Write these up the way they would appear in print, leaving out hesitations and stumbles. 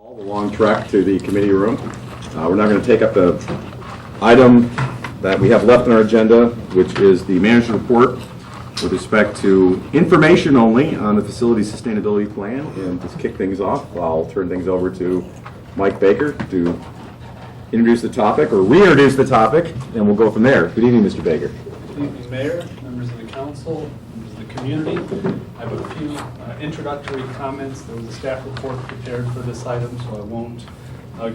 The long trek to the committee room. We're now going to take up the item that we have left on our agenda, which is the manager's report with respect to information only on the facility sustainability plan. And to kick things off, I'll turn things over to Mike Baker to introduce the topic or reintroduce the topic, and we'll go from there. Good evening, Mr. Baker. Good evening, Mayor, members of the council, members of the community. I have a few introductory comments. There was a staff report prepared for this item, so I won't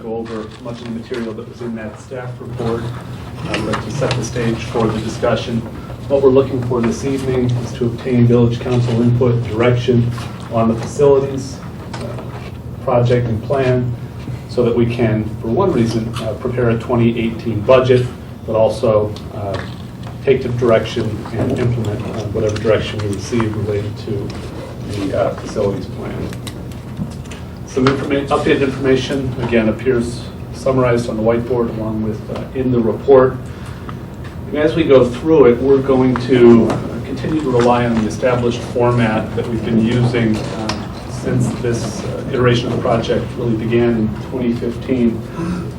go over much of the material that was in that staff report. I'd like to set the stage for the discussion. What we're looking for this evening is to obtain village council input direction on the facilities project and plan so that we can, for one reason, prepare a 2018 budget, but also take the direction and implement whatever direction we receive related to the facilities plan. Some updated information, again, appears summarized on the whiteboard along with in the report. And as we go through it, we're going to continue to rely on the established format that we've been using since this iteration of the project really began in 2015,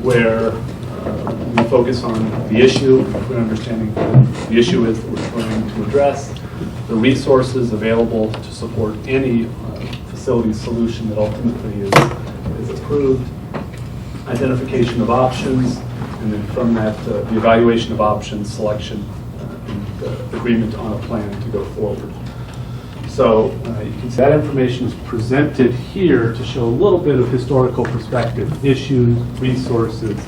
where we focus on the issue, clear understanding what the issue is that we're trying to address, the resources available to support any facility solution that ultimately is approved, identification of options, and then from that, the evaluation of options, selection, and agreement on a plan to go forward. So you can see that information is presented here to show a little bit of historical perspective, issues, resources,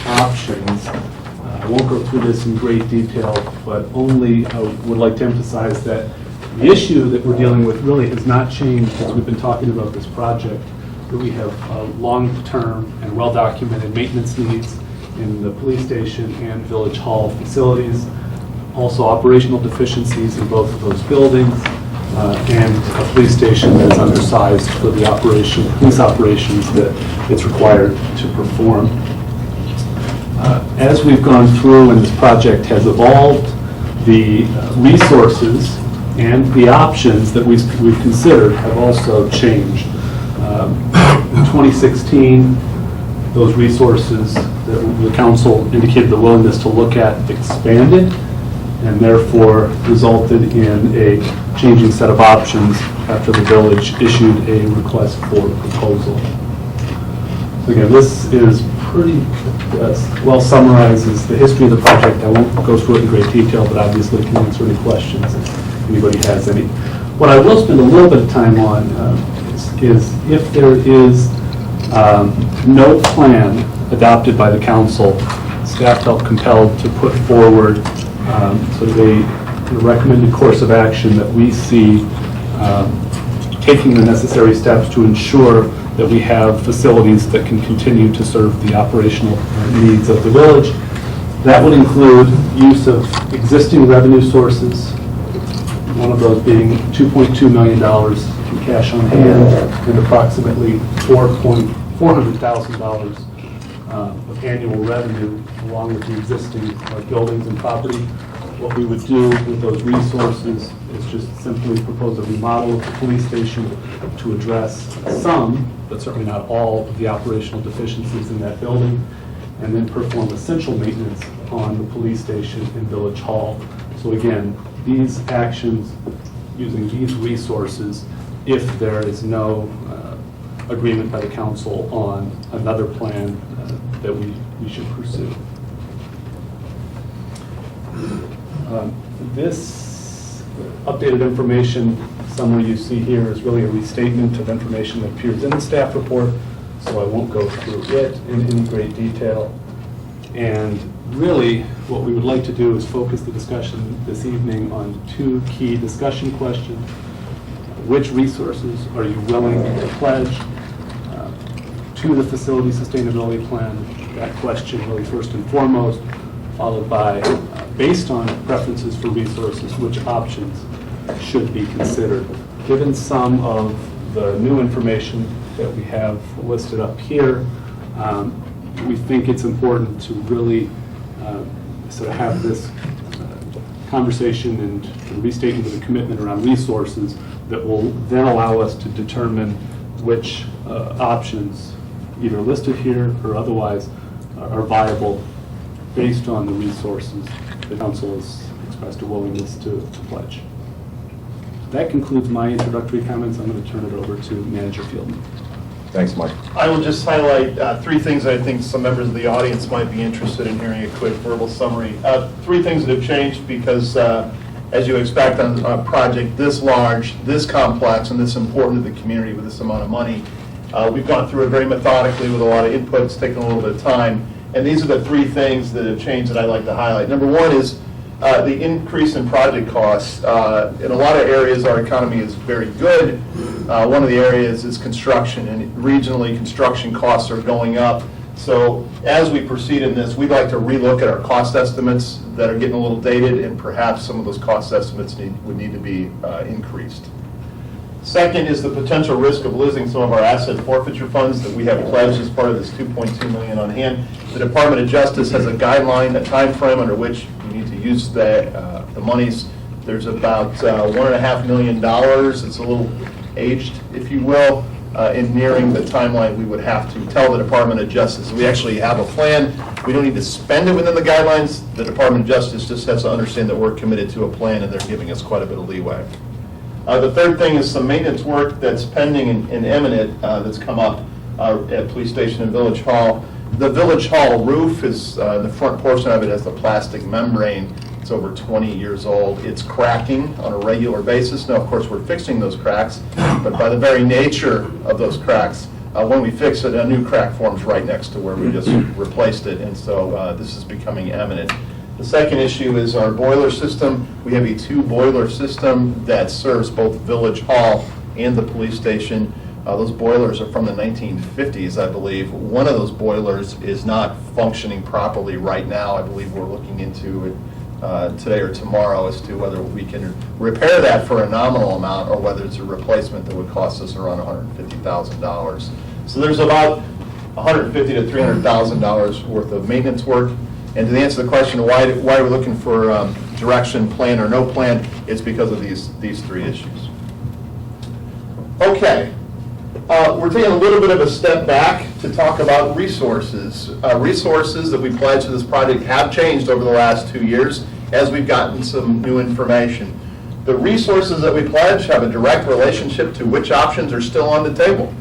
options. I won't go through this in great detail, but only would like to emphasize that the issue that we're dealing with really has not changed as we've been talking about this project, that we have long-term and well-documented maintenance needs in the police station and village hall facilities, also operational deficiencies in both of those buildings, and a police station that is undersized for the police operations that it's required to perform. As we've gone through and this project has evolved, the resources and the options that we've considered have also changed. In 2016, those resources that the council indicated the willingness to look at expanded, and therefore resulted in a changing set of options after the village issued a request for proposal. So again, this is pretty well summarizes the history of the project. I won't go through it in great detail, but obviously can answer any questions if anybody has any. What I will spend a little bit of time on is if there is no plan adopted by the council, staff felt compelled to put forward sort of a recommended course of action that we see taking the necessary steps to ensure that we have facilities that can continue to serve the operational needs of the village. That would include use of existing revenue sources, one of those being $2.2 million in cash on hand and approximately $400,000 of annual revenue along with the existing buildings and property. What we would do with those resources is just simply propose a remodel of the police station to address some, but certainly not all, of the operational deficiencies in that building, and then perform essential maintenance on the police station and village hall. So again, these actions using these resources, if there is no agreement by the council on another plan that we should pursue. This updated information summary you see here is really a restatement of information that appears in the staff report, so I won't go through it in any great detail. And really, what we would like to do is focus the discussion this evening on two key discussion questions. Which resources are you willing to pledge to the facility sustainability plan? That question really first and foremost, followed by, based on preferences for resources, which options should be considered. Given some of the new information that we have listed up here, we think it's important to really sort of have this conversation and restatement of the commitment around resources that will then allow us to determine which options either listed here or otherwise are viable based on the resources the council has expressed a willingness to pledge. That concludes my introductory comments. I'm going to turn it over to Manager Fieldman. Thanks, Mike. I will just highlight three things that I think some members of the audience might be interested in hearing a quick verbal summary. Three things that have changed because, as you expect on a project this large, this complex, and this important to the community with this amount of money, we've gone through it very methodically with a lot of inputs, taken a little bit of time. And these are the three things that have changed that I'd like to highlight. Number one is the increase in project costs. In a lot of areas, our economy is very good. One of the areas is construction, and regionally, construction costs are going up. So as we proceed in this, we'd like to relook at our cost estimates that are getting a little dated, and perhaps some of those cost estimates would need to be increased. Second is the potential risk of losing some of our asset forfeiture funds that we have pledged as part of this $2.2 million on hand. The Department of Justice has a guideline, a time frame under which you need to use the monies. There's about $1.5 million. It's a little aged, if you will, in nearing the timeline we would have to tell the Department of Justice. We actually have a plan. We don't need to spend it within the guidelines. The Department of Justice just has to understand that we're committed to a plan, and they're giving us quite a bit of leeway. The third thing is some maintenance work that's pending and imminent that's come up at Police Station and Village Hall. The Village Hall roof is, the front portion of it has the plastic membrane. It's over 20 years old. It's cracking on a regular basis. Now, of course, we're fixing those cracks, but by the very nature of those cracks, when we fix it, a new crack forms right next to where we just replaced it, and so this is becoming imminent. The second issue is our boiler system. We have a two-boiler system that serves both Village Hall and the police station. Those boilers are from the 1950s, I believe. One of those boilers is not functioning properly right now. I believe we're looking into it today or tomorrow as to whether we can repair that for a nominal amount or whether it's a replacement that would cost us around $150,000. So there's about $150,000 to $300,000 worth of maintenance work. And to answer the question of why we're looking for direction, plan, or no plan, it's because of these three issues. Okay, we're taking a little bit of a step back to talk about resources. Resources that we pledged to this project have changed over the last 2 years as we've gotten some new information. The resources that we pledge have a direct relationship to which options are still on the table.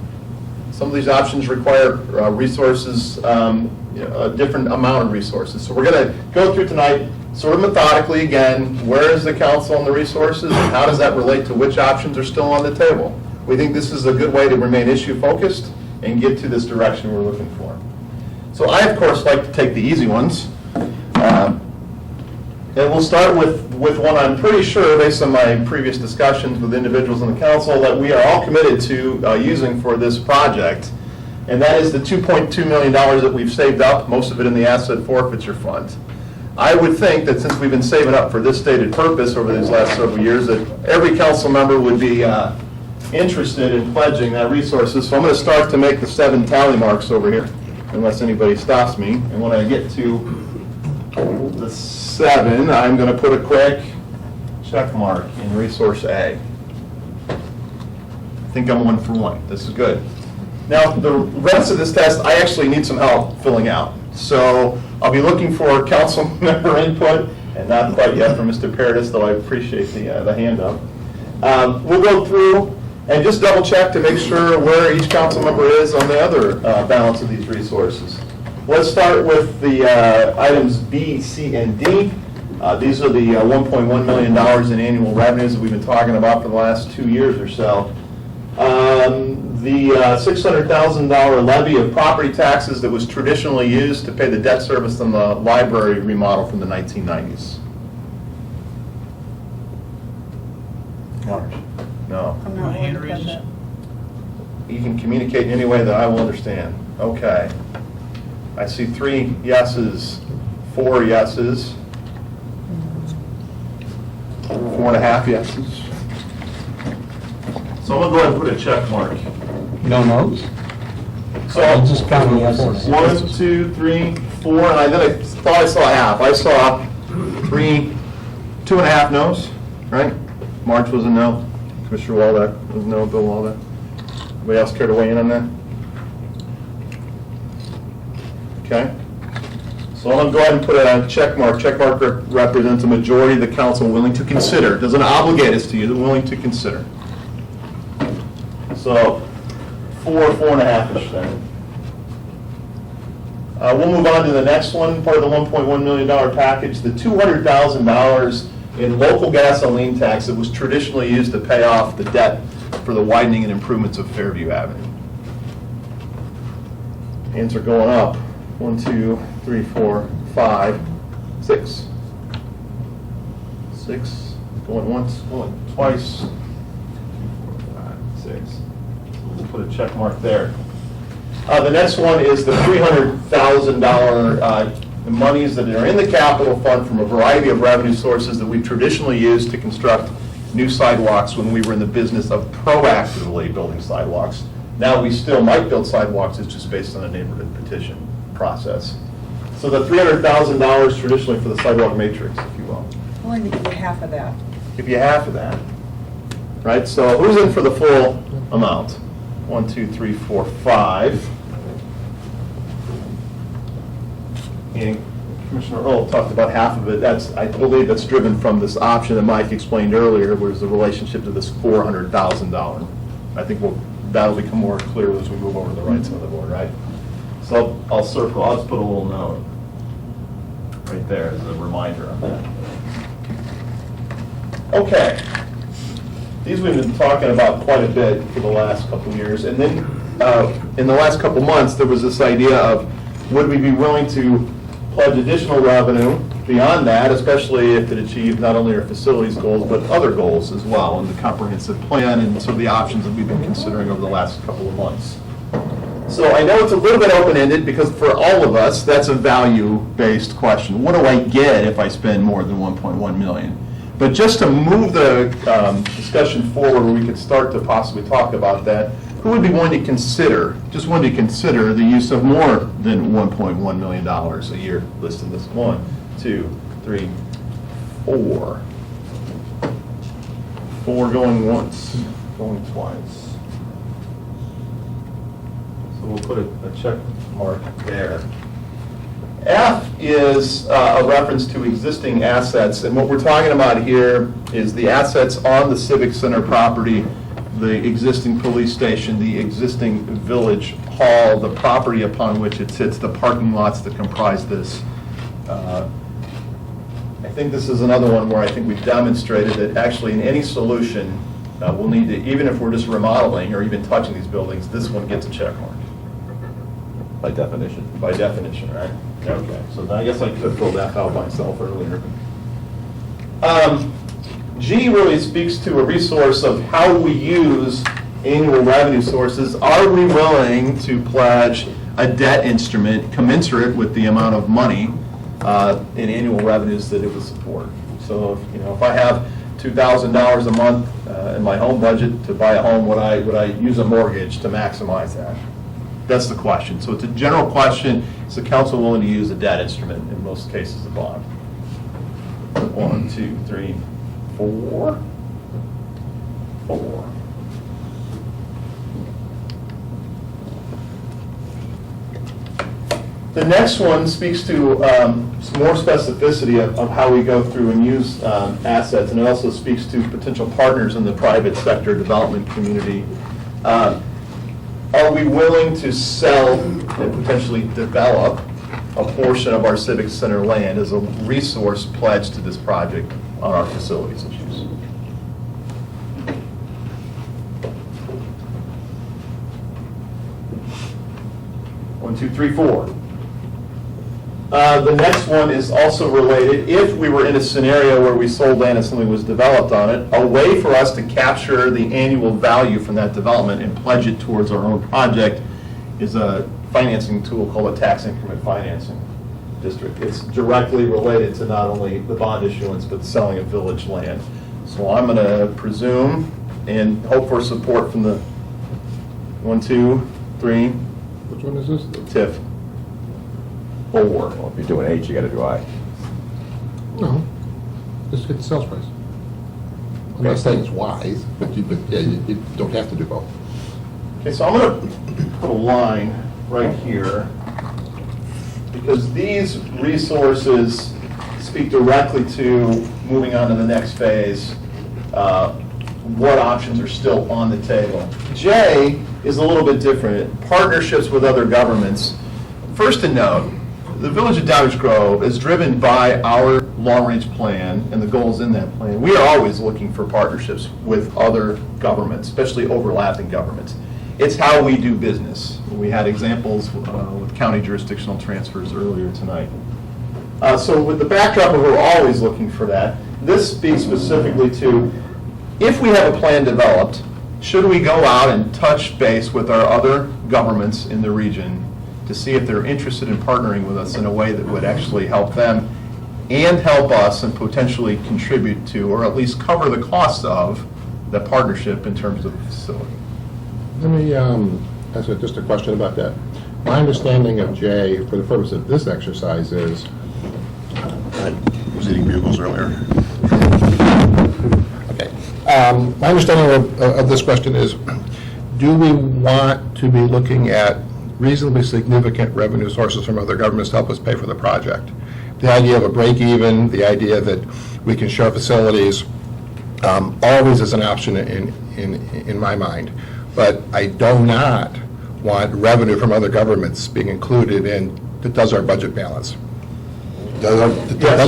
Some of these options require resources, a different amount of resources. So we're going to go through tonight sort of methodically again, where is the council on the resources and how does that relate to which options are still on the table? We think this is a good way to remain issue focused and get to this direction we're looking for. So I, of course, like to take the easy ones. And we'll start with one I'm pretty sure, based on my previous discussions with individuals in the council, that we are all committed to using for this project. And that is the $2.2 million that we've saved up, most of it in the asset forfeiture fund. I would think that since we've been saving up for this stated purpose over these last several years, that every council member would be interested in pledging that resources. So I'm going to start to make the 7 tally marks over here, unless anybody stops me. And when I get to the 7, I'm going to put a quick check mark in resource A. I think I'm 1 for 1. This is good. Now, the rest of this test, I actually need some help filling out. So I'll be looking for council member input, and not quite yet from Mr. Paradis, though I appreciate the hand up. We'll go through and just double check to make sure where each council member is on the other balance of these resources. Let's start with the items B, C, and D. These are the $1.1 million in annual revenues that we've been talking about for the last 2 years or so. The $600,000 levy of property taxes that was traditionally used to pay the debt service on the library remodel from the 1990s. Marge? No. I'm not willing to cut that. You can communicate in any way that I will understand. Okay. I see 3 yeses, 4 yeses, 4.5 yeses. So I'm going to go ahead and put a check mark. No no's? So I'll just count the yeses. 1, 2, 3, 4, and I thought I saw half. I saw 3, 2.5 no's, right? March was a no. Commissioner Waldeck was no. Bill Waldeck. Anybody else care to weigh in on that? Okay? So I'm going to go ahead and put a check mark. Check mark represents a majority of the council willing to consider. Doesn't obligate us to you, they're willing to consider. So 4.5-ish then. We'll move on to the next one, part of the $1.1 million package, the $200,000 in local gasoline tax that was traditionally used to pay off the debt for the widening and improvements of Fairview Avenue. Hands are going up. 1, 2, 3, 4, 5, 6. 6. Going once, going twice. 2, 4, 5, 6. So we'll put a check mark there. The next one is the $300,000 monies that are in the capital fund from a variety of revenue sources that we've traditionally used to construct new sidewalks when we were in the business of proactively building sidewalks. Now we still might build sidewalks, it's just based on a neighborhood petition process. So the $300,000 traditionally for the sidewalk matrix, if you will. Willing to give you half of that. Give you half of that. Right, so who's in for the full amount? 1, 2, 3, 4, 5. And Commissioner Earl talked about half of it. I believe that's driven from this option that Mike explained earlier, was the relationship to this $400,000. I think that'll become more clear as we move over to the right side of the board, right? So I'll circle, I'll just put a little note right there as a reminder of that. Okay. These we've been talking about quite a bit for the last couple of years. And then in the last couple of months, there was this idea of would we be willing to pledge additional revenue beyond that, especially if it achieved not only our facilities goals, but other goals as well in the comprehensive plan and sort of the options that we've been considering over the last couple of months. So I know it's a little bit open-ended because for all of us, that's a value-based question. What do I get if I spend more than 1.1 million? But just to move the discussion forward where we could start to possibly talk about that, who would be willing to consider, just willing to consider the use of more than $1.1 million a year? Listing this 1, 2, 3, 4. 4 going once, going twice. So we'll put a check mark there. F is a reference to existing assets, and what we're talking about here is the assets on the Civic Center property, the existing police station, the existing village hall, the property upon which it sits, the parking lots that comprise this. I think this is another one where I think we've demonstrated that actually in any solution, we'll need to, even if we're just remodeling or even touching these buildings, this one gets a check mark. By definition. By definition, right? Okay, so I guess I could have filled that out myself earlier. G really speaks to a resource of how we use annual revenue sources. Are we willing to pledge a debt instrument commensurate with the amount of money in annual revenues that it would support? So if I have $2,000 a month in my home budget to buy a home, would I use a mortgage to maximize that? That's the question. So it's a general question. Is the council willing to use a debt instrument? In most cases, a bond. 1, 2, 3, 4. 4. The next one speaks to some more specificity of how we go through and use assets, and it also speaks to potential partners in the private sector development community. Are we willing to sell and potentially develop a portion of our Civic Center land as a resource pledged to this project on our facilities issues? One, two, three, 4. The next one is also related. If we were in a scenario where we sold land and something was developed on it, a way for us to capture the annual value from that development and pledge it towards our own project is a financing tool called a tax increment financing district. It's directly related to not only the bond issuance, but selling of village land. So I'm going to presume and hope for support from the 1, 2, 3. Which one is this? TIF. 4. Well, if you're doing H, you got to do I. No, just get the sales price. I'm not saying it's wise, but you don't have to do both. Okay, so I'm going to put a line right here. because these resources speak directly to moving on to the next phase, what options are still on the table. J is a little bit different, partnerships with other governments. First to note, the Village of Downers Grove is driven by our long-range plan and the goals in that plan. We are always looking for partnerships with other governments, especially overlapping governments. It's how we do business. We had examples with county jurisdictional transfers earlier tonight. So with the backdrop of we're always looking for that, this speaks specifically to if we have a plan developed, should we go out and touch base with our other governments in the region to see if they're interested in partnering with us in a way that would actually help them and help us and potentially contribute to, or at least cover the cost of, the partnership in terms of the facility. Let me ask just a question about that. My understanding of J, for the purpose of this exercise, is, I was eating bugles earlier. Okay. My understanding of this question is, do we want to be looking at reasonably significant revenue sources from other governments to help us pay for the project? The idea of a break even, the idea that we can share facilities, always is an option in my mind. But I do not want revenue from other governments being included in that does our budget balance. Does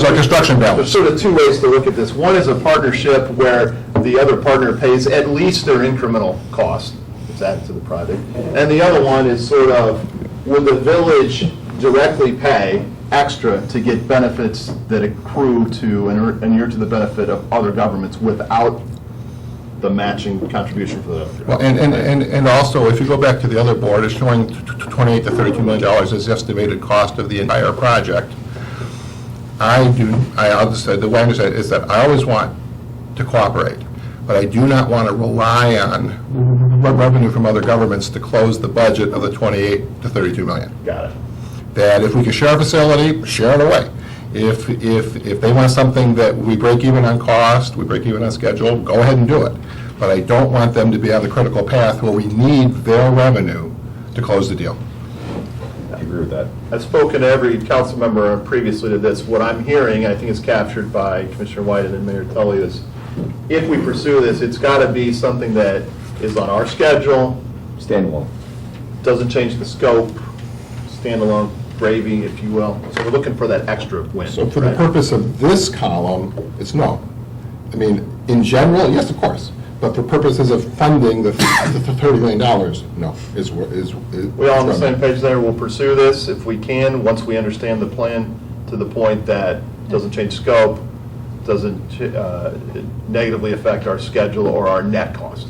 our construction balance. There's sort of two ways to look at this. One is a partnership where the other partner pays at least their incremental cost that's added to the project. And the other one is sort of, would the village directly pay extra to get benefits that accrue to and inure to the benefit of other governments without the matching contribution for the. Well, and also, if you go back to the other board, it's showing $28 to $32 million as the estimated cost of the entire project. I'll just say, the way I understand it is that I always want to cooperate, but I do not want to rely on revenue from other governments to close the budget of the 28 to 32 million. Got it. That if we can share a facility, share it away. If they want something that we break even on cost, we break even on schedule, go ahead and do it. But I don't want them to be on the critical path where we need their revenue to close the deal. I agree with that. I've spoken to every council member previously to this. What I'm hearing, I think is captured by Commissioner White and Mayor Tully, is if we pursue this, it's got to be something that is on our schedule, Standalone. doesn't change the scope, standalone gravy, if you will. So we're looking for that extra win. So for the right? purpose of this column, it's no. I mean, in general, yes, of course. But for purposes of funding the $30 million, no. We all on the same page there. We'll pursue this if we can, once we understand the plan to the point that doesn't change scope, doesn't negatively affect our schedule or our net cost.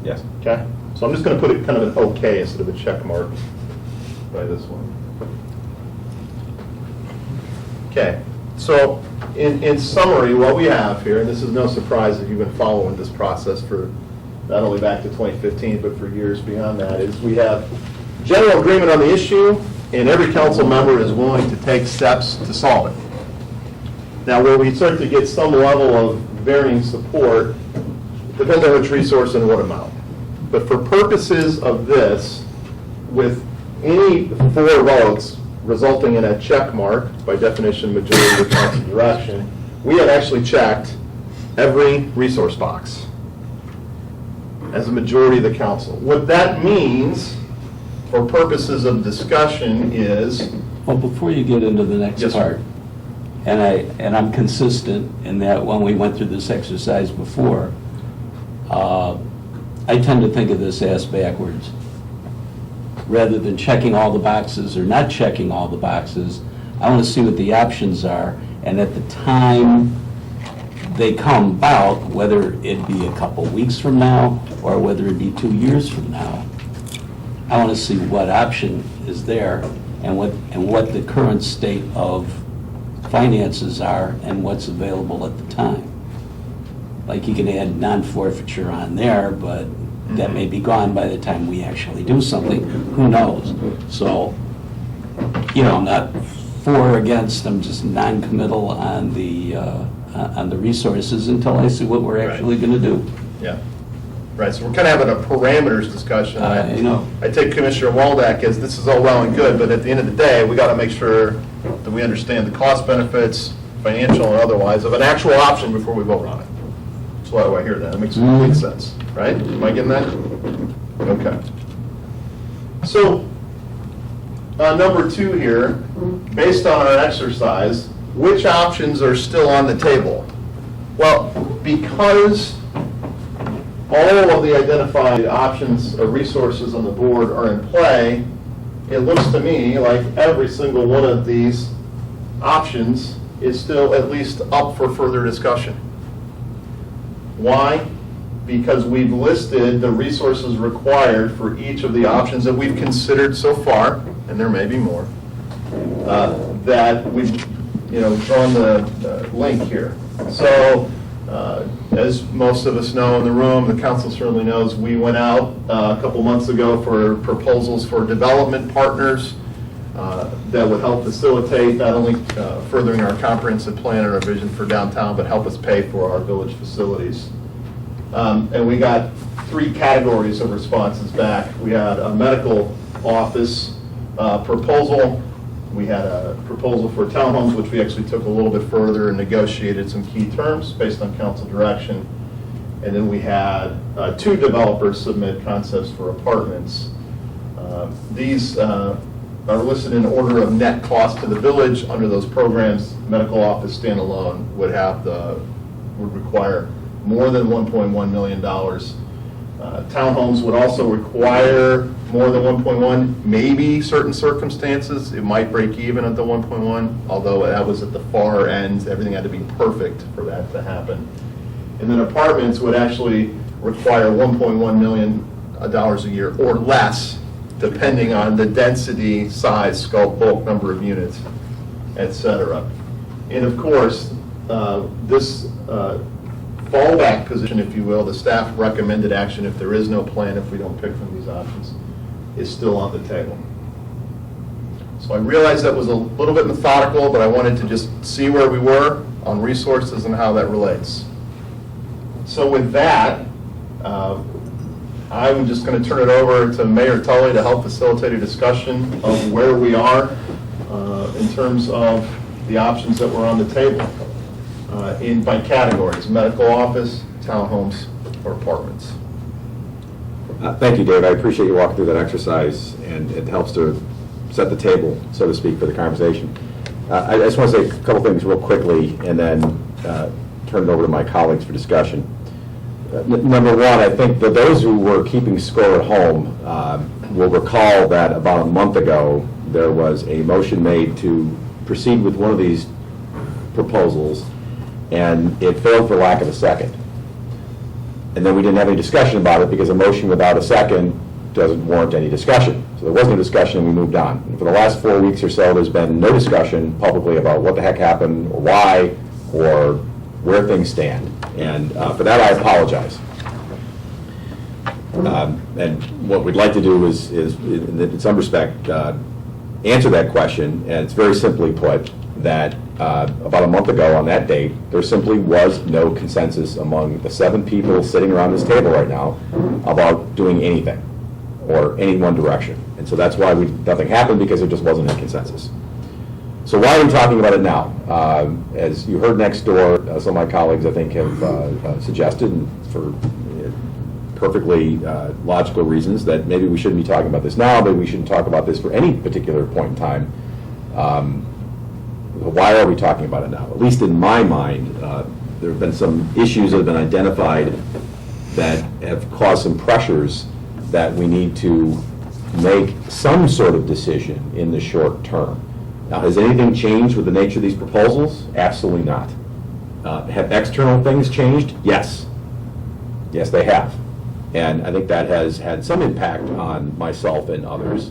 Yes. Okay? So I'm just going to put it kind of an okay instead of a check mark by this one. Okay, so in summary, what we have here, and this is no surprise if you've been following this process for not only back to 2015, but for years beyond that, is we have general agreement on the issue, and every council member is willing to take steps to solve it. Now, where we start to get some level of varying support, depends on which resource and what amount. But for purposes of this, with any 4 votes resulting in a check mark, by definition, majority of the council direction, we have actually checked every resource box as a majority of the council. What that means, for purposes of discussion, is... Well, before you get into the next Yes, sir. part, and I'm consistent in that when we went through this exercise before, I tend to think of this as backwards. Rather than checking all the boxes or not checking all the boxes, I want to see what the options are, and at the time they come about, whether it be a couple weeks from now or whether it be 2 years from now, I want to see what option is there and what the current state of finances are and what's available at the time. Like, you can add non-forfeiture on there, but that may be gone by the time we actually do something. Who knows? So, I'm not for or against. I'm just non-committal on the resources until I see what we're actually going to do. Yeah. right? So we're kind of having a parameters discussion. You know. I take Commissioner Waldeck as this is all well and good, but at the end of the day, we got to make sure that we understand the cost benefits, financial and otherwise, of an actual option before we vote on it. That's why I hear that. It makes complete sense, right? Am I getting that? Okay. So, number 2 here, based on our exercise, which options are still on the table? Well, because all of the identified options or resources on the board are in play, it looks to me like every single one of these options is still at least up for further discussion. Why? Because we've listed the resources required for each of the options that we've considered so far, and there may be more, that we've drawn the link here. So, as most of us know in the room, the council certainly knows, we went out a couple months ago for proposals for development partners that would help facilitate not only furthering our comprehensive plan and our vision for downtown, but help us pay for our village facilities. And we got 3 categories of responses back. We had a medical office proposal. We had a proposal for townhomes, which we actually took a little bit further and negotiated some key terms based on council direction. And then we had 2 developers submit concepts for apartments. These are listed in order of net cost to the village. Under those programs, medical office standalone would require more than $1.1 million. Townhomes would also require more than 1.1, maybe certain circumstances, it might break even at the 1.1, although that was at the far end, everything had to be perfect for that to happen. And then apartments would actually require $1.1 million a year or less, depending on the density, size, scope, bulk, number of units, etc. And of course, this fallback position, if you will, the staff recommended action if there is no plan, if we don't pick from these options, is still on the table. So I realize that was a little bit methodical, but I wanted to just see where we were on resources and how that relates. So with that, I'm just going to turn it over to Mayor Tully to help facilitate a discussion of where we are in terms of the options that were on the table by categories: medical office, townhomes, or apartments. Thank you, Dave. I appreciate you walking through that exercise, and it helps to set the table, so to speak, for the conversation. I just want to say a couple things real quickly, and then turn it over to my colleagues for discussion. Number one, I think that those who were keeping score at home will recall that about a month ago, there was a motion made to proceed with one of these proposals, and it failed for lack of a second. And then we didn't have any discussion about it because a motion without a second doesn't warrant any discussion. So there was no discussion and we moved on. And for the last 4 weeks or so, there's been no discussion publicly about what the heck happened or why or where things stand. And for that, I apologize. And what we'd like to do is in some respect, answer that question. And it's very simply put that about a month ago on that date, there simply was no consensus among the 7 people sitting around this table right now about doing anything or any one direction. And so that's why nothing happened, because there just wasn't a consensus. So why are we talking about it now? As you heard next door, some of my colleagues, I think, have suggested, and for perfectly logical reasons, that maybe we shouldn't be talking about this now, but we shouldn't talk about this for any particular point in time. Why are we talking about it now? At least in my mind, there have been some issues that have been identified that have caused some pressures that we need to make some sort of decision in the short term. Now, has anything changed with the nature of these proposals? Absolutely not. Have external things changed? Yes. Yes, they have. And I think that has had some impact on myself and others.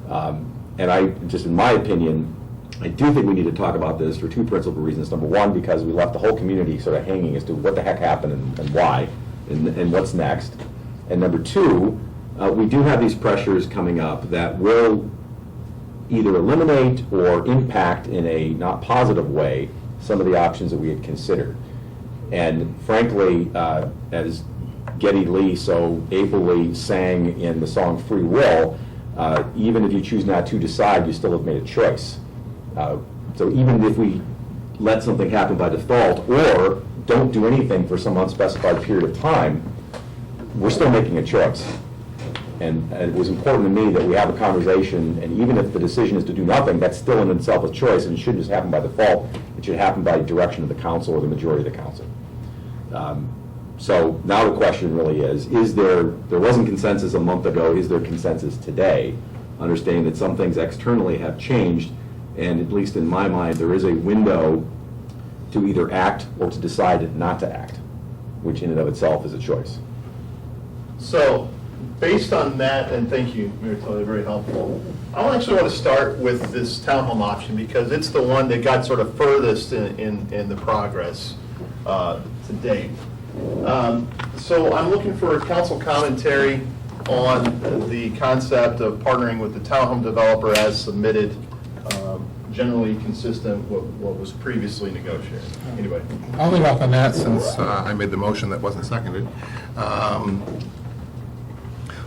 And I, just in my opinion, I do think we need to talk about this for 2 principal reasons. Number one, because we left the whole community sort of hanging as to what the heck happened and why and what's next. And number 2, we do have these pressures coming up that will either eliminate or impact in a not positive way some of the options that we had considered. And frankly, as Geddy Lee so ably sang in the song Free Will, even if you choose not to decide, you still have made a choice. So even if we let something happen by default or don't do anything for some unspecified period of time, we're still making a choice. And it was important to me that we have a conversation, and even if the decision is to do nothing, that's still in itself a choice, and it shouldn't just happen by default. It should happen by direction of the council or the majority of the council. So now the question really is there wasn't consensus a month ago, is there consensus today? Understanding that some things externally have changed, and at least in my mind, there is a window to either act or to decide not to act, which in and of itself is a choice. So, based on that, and thank you, Mayor Tully, very helpful. I actually want to start with this townhome option because it's the one that got sort of furthest in the progress to date. So I'm looking for a council commentary on the concept of partnering with the townhome developer as submitted, generally consistent with what was previously negotiated. Anyway. I'll leave off on that since I made the motion that wasn't seconded.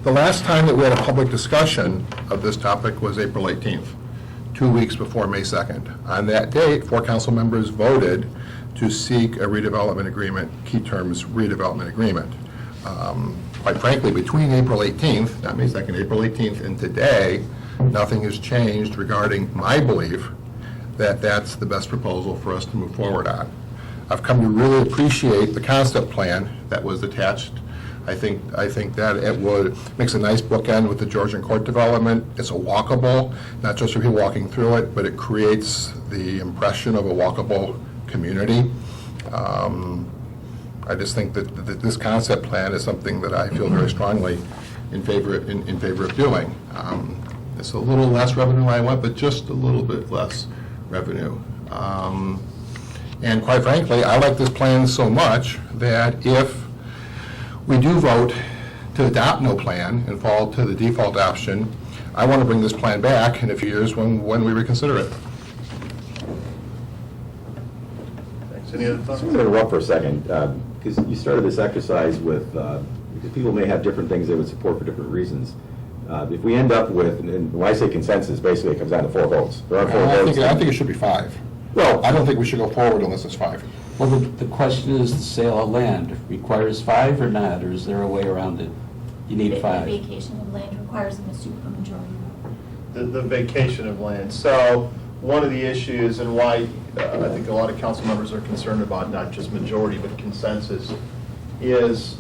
The last time that we had a public discussion of this topic was April 18th, 2 weeks before May 2nd. On that date, 4 council members voted to seek a redevelopment agreement, key terms redevelopment agreement. Quite frankly, between April 18th, not May 2nd, April 18th and today, nothing has changed regarding my belief that that's the best proposal for us to move forward on. I've come to really appreciate the concept plan that was attached. I think that it makes a nice bookend with the Georgian Court development. It's a walkable, not just for people walking through it, but it creates the impression of a walkable community. I just think that this concept plan is something that I feel very strongly in favor of doing. It's a little less revenue than I want, but just a little bit less revenue. And quite frankly, I like this plan so much that if we do vote to adopt no plan and fall to the default option, I want to bring this plan back in a few years when we reconsider it. Thanks. Any other thoughts? I'm going to interrupt for a second, because you started this exercise with, because people may have different things they would support for different reasons. If we end up with, and when I say consensus, basically it comes down to 4 votes. There are 4 votes. I think it should be 5. Well, I don't think we should go forward unless it's 5. Well, the question is the sale of land requires 5 or not, or is there a way around it? You need 5. The vacation of land requires a supermajority. The vacation of land. So one of the issues and why I think a lot of council members are concerned about not just majority but consensus is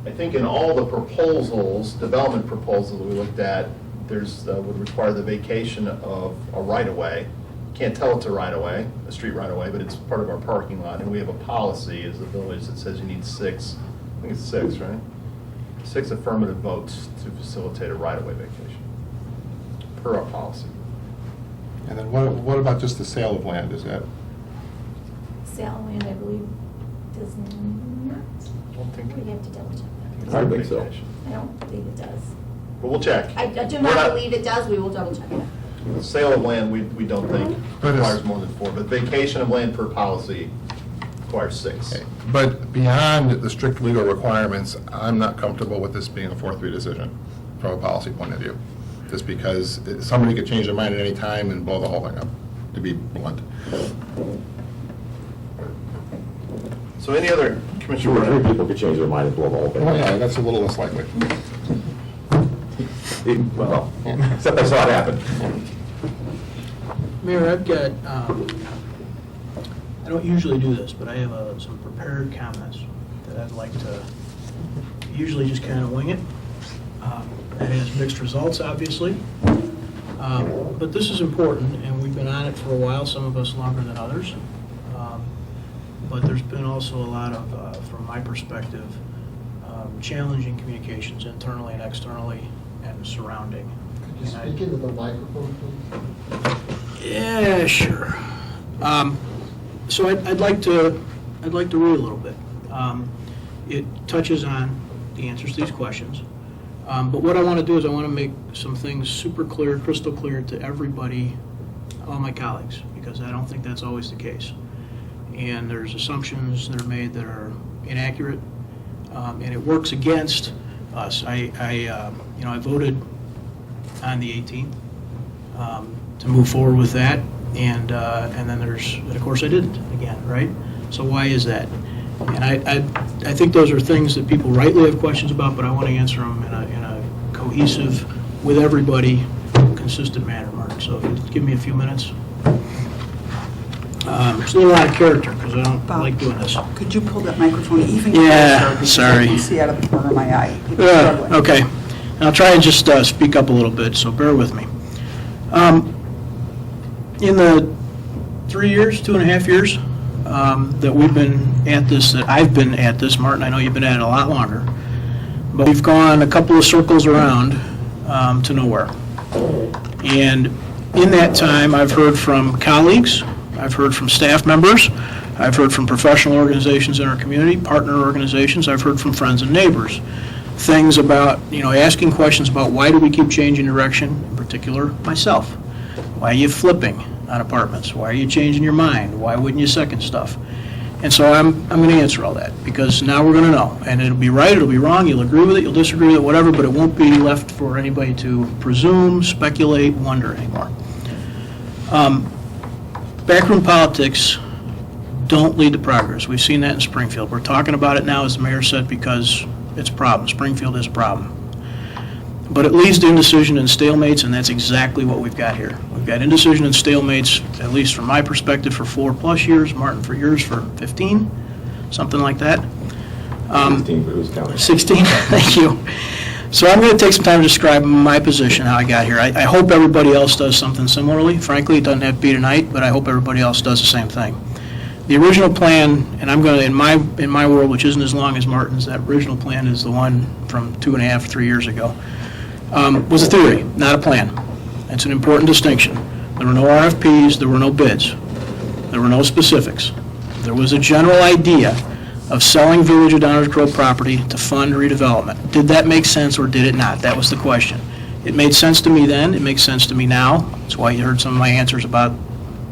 I think in all the proposals, development proposals that we looked at, there's would require the vacation of a right-of-way. Can't tell it's a right-of-way, a street right-of-way, but it's part of our parking lot, and we have a policy as a village that says you need 6, I think it's 6, right? 6 affirmative votes to facilitate a right-of-way vacation, per our policy. And then what about just the sale of land? Is that? Sale of land, I believe, does not. I don't think. We have to double check that. I think so. I don't believe it does. But we'll check. I do We're not believe it does, we will double check it. The sale of land, we don't think But it's- requires more than 4, but vacation of land per policy requires 6. Okay. But beyond the strict legal requirements, I'm not comfortable with this being a 4-3 decision from a policy point of view. Just because somebody could change their mind at any time and blow the whole thing up, to be blunt. So any other 2 commissioner? or 3 people could change their mind and blow the whole thing. Oh, yeah, that's a little less likely. Well, except I saw it happen. Mayor, I've got, I don't usually do this, but I have some prepared comments that I'd like to usually just kind of wing it. It has mixed results, obviously. But this is important, and we've been on it for a while, some of us longer than others. But there's been also a lot of, from my perspective, challenging communications internally and externally and surrounding. Could you speak into the microphone, please? Yeah, sure. So I'd like to read a little bit. It touches on the answers to these questions. But what I want to do is I want to make some things super clear, crystal clear to everybody, all my colleagues, because I don't think that's always the case. And there's assumptions that are made that are inaccurate. and it works against us. I voted on the 18th to move forward with that, and then of course I didn't again, right? So why is that? And I think those are things that people rightly have questions about, but I want to answer them in a cohesive, with everybody, consistent manner, Mark. So if you give me a few minutes. It's a little out of character because I don't Bob, like doing this. Could you pull that microphone even Yeah, closer? Because sorry. I can see out of the corner of my eye. People struggling. Okay. And I'll try and just speak up a little bit, so bear with me. In the 2.5 years that we've been at this, that I've been at this, Martin, I know you've been at it a lot longer, but we've gone a couple of circles around to nowhere. And in that time, I've heard from colleagues, I've heard from staff members, I've heard from professional organizations in our community, partner organizations, I've heard from friends and neighbors. Things about, asking questions about why do we keep changing direction, in particular, myself. Why are you flipping on apartments? Why are you changing your mind? Why wouldn't you second stuff? And so I'm going to answer all that, because now we're going to know. And it'll be right, it'll be wrong, you'll agree with it, you'll disagree with it, whatever, but it won't be left for anybody to presume, speculate, wonder anymore. Backroom politics don't lead to progress. We've seen that in Springfield. We're talking about it now, as the mayor said, because it's a problem. Springfield is a problem. But it leads to indecision and stalemates, and that's exactly what we've got here. We've got indecision and stalemates, at least from my perspective, for 4+ years, Martin for yours for 15, something like that. 16, but it was counting. 16, thank you. So I'm going to take some time to describe my position, how I got here. I hope everybody else does something similarly. Frankly, it doesn't have to be tonight, but I hope everybody else does the same thing. The original plan, and I'm going to, in my world, which isn't as long as Martin's, that original plan is the one from 2.5, 3 years ago, was a theory, not a plan. It's an important distinction. There were no RFPs, there were no bids, there were no specifics. There was a general idea of selling Village of Downers Grove property to fund redevelopment. Did that make sense or did it not? That was the question. It made sense to me then, it makes sense to me now. That's why you heard some of my answers about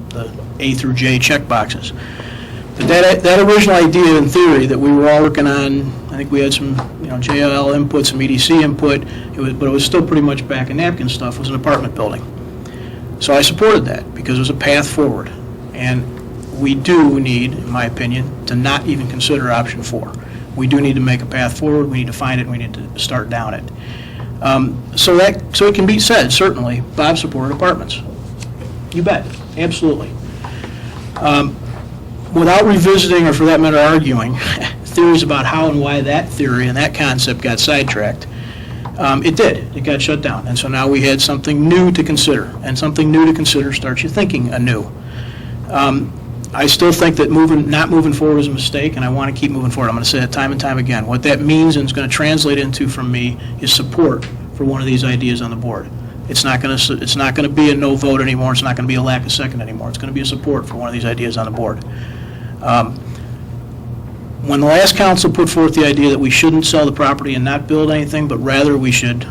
the A through J check boxes. But that original idea in theory that we were all working on, I think we had some JLL input, some EDC input, but it was still pretty much back in napkin stuff, was an apartment building. So I supported that because it was a path forward. And we do need, in my opinion, to not even consider option 4. We do need to make a path forward, we need to find it, we need to start down it. So it can be said, certainly, Bob supported apartments. You bet, absolutely. Without revisiting, or for that matter arguing, theories about how and why that theory and that concept got sidetracked, it did. It got shut down. And so now we had something new to consider. And something new to consider starts you thinking anew. I still think that not moving forward is a mistake, and I want to keep moving forward. I'm going to say that time and time again. What that means and is going to translate into from me is support for one of these ideas on the board. It's not going to be a no vote anymore. It's not going to be a lack of second anymore. It's going to be a support for one of these ideas on the board. When the last council put forth the idea that we shouldn't sell the property and not build anything, but rather we should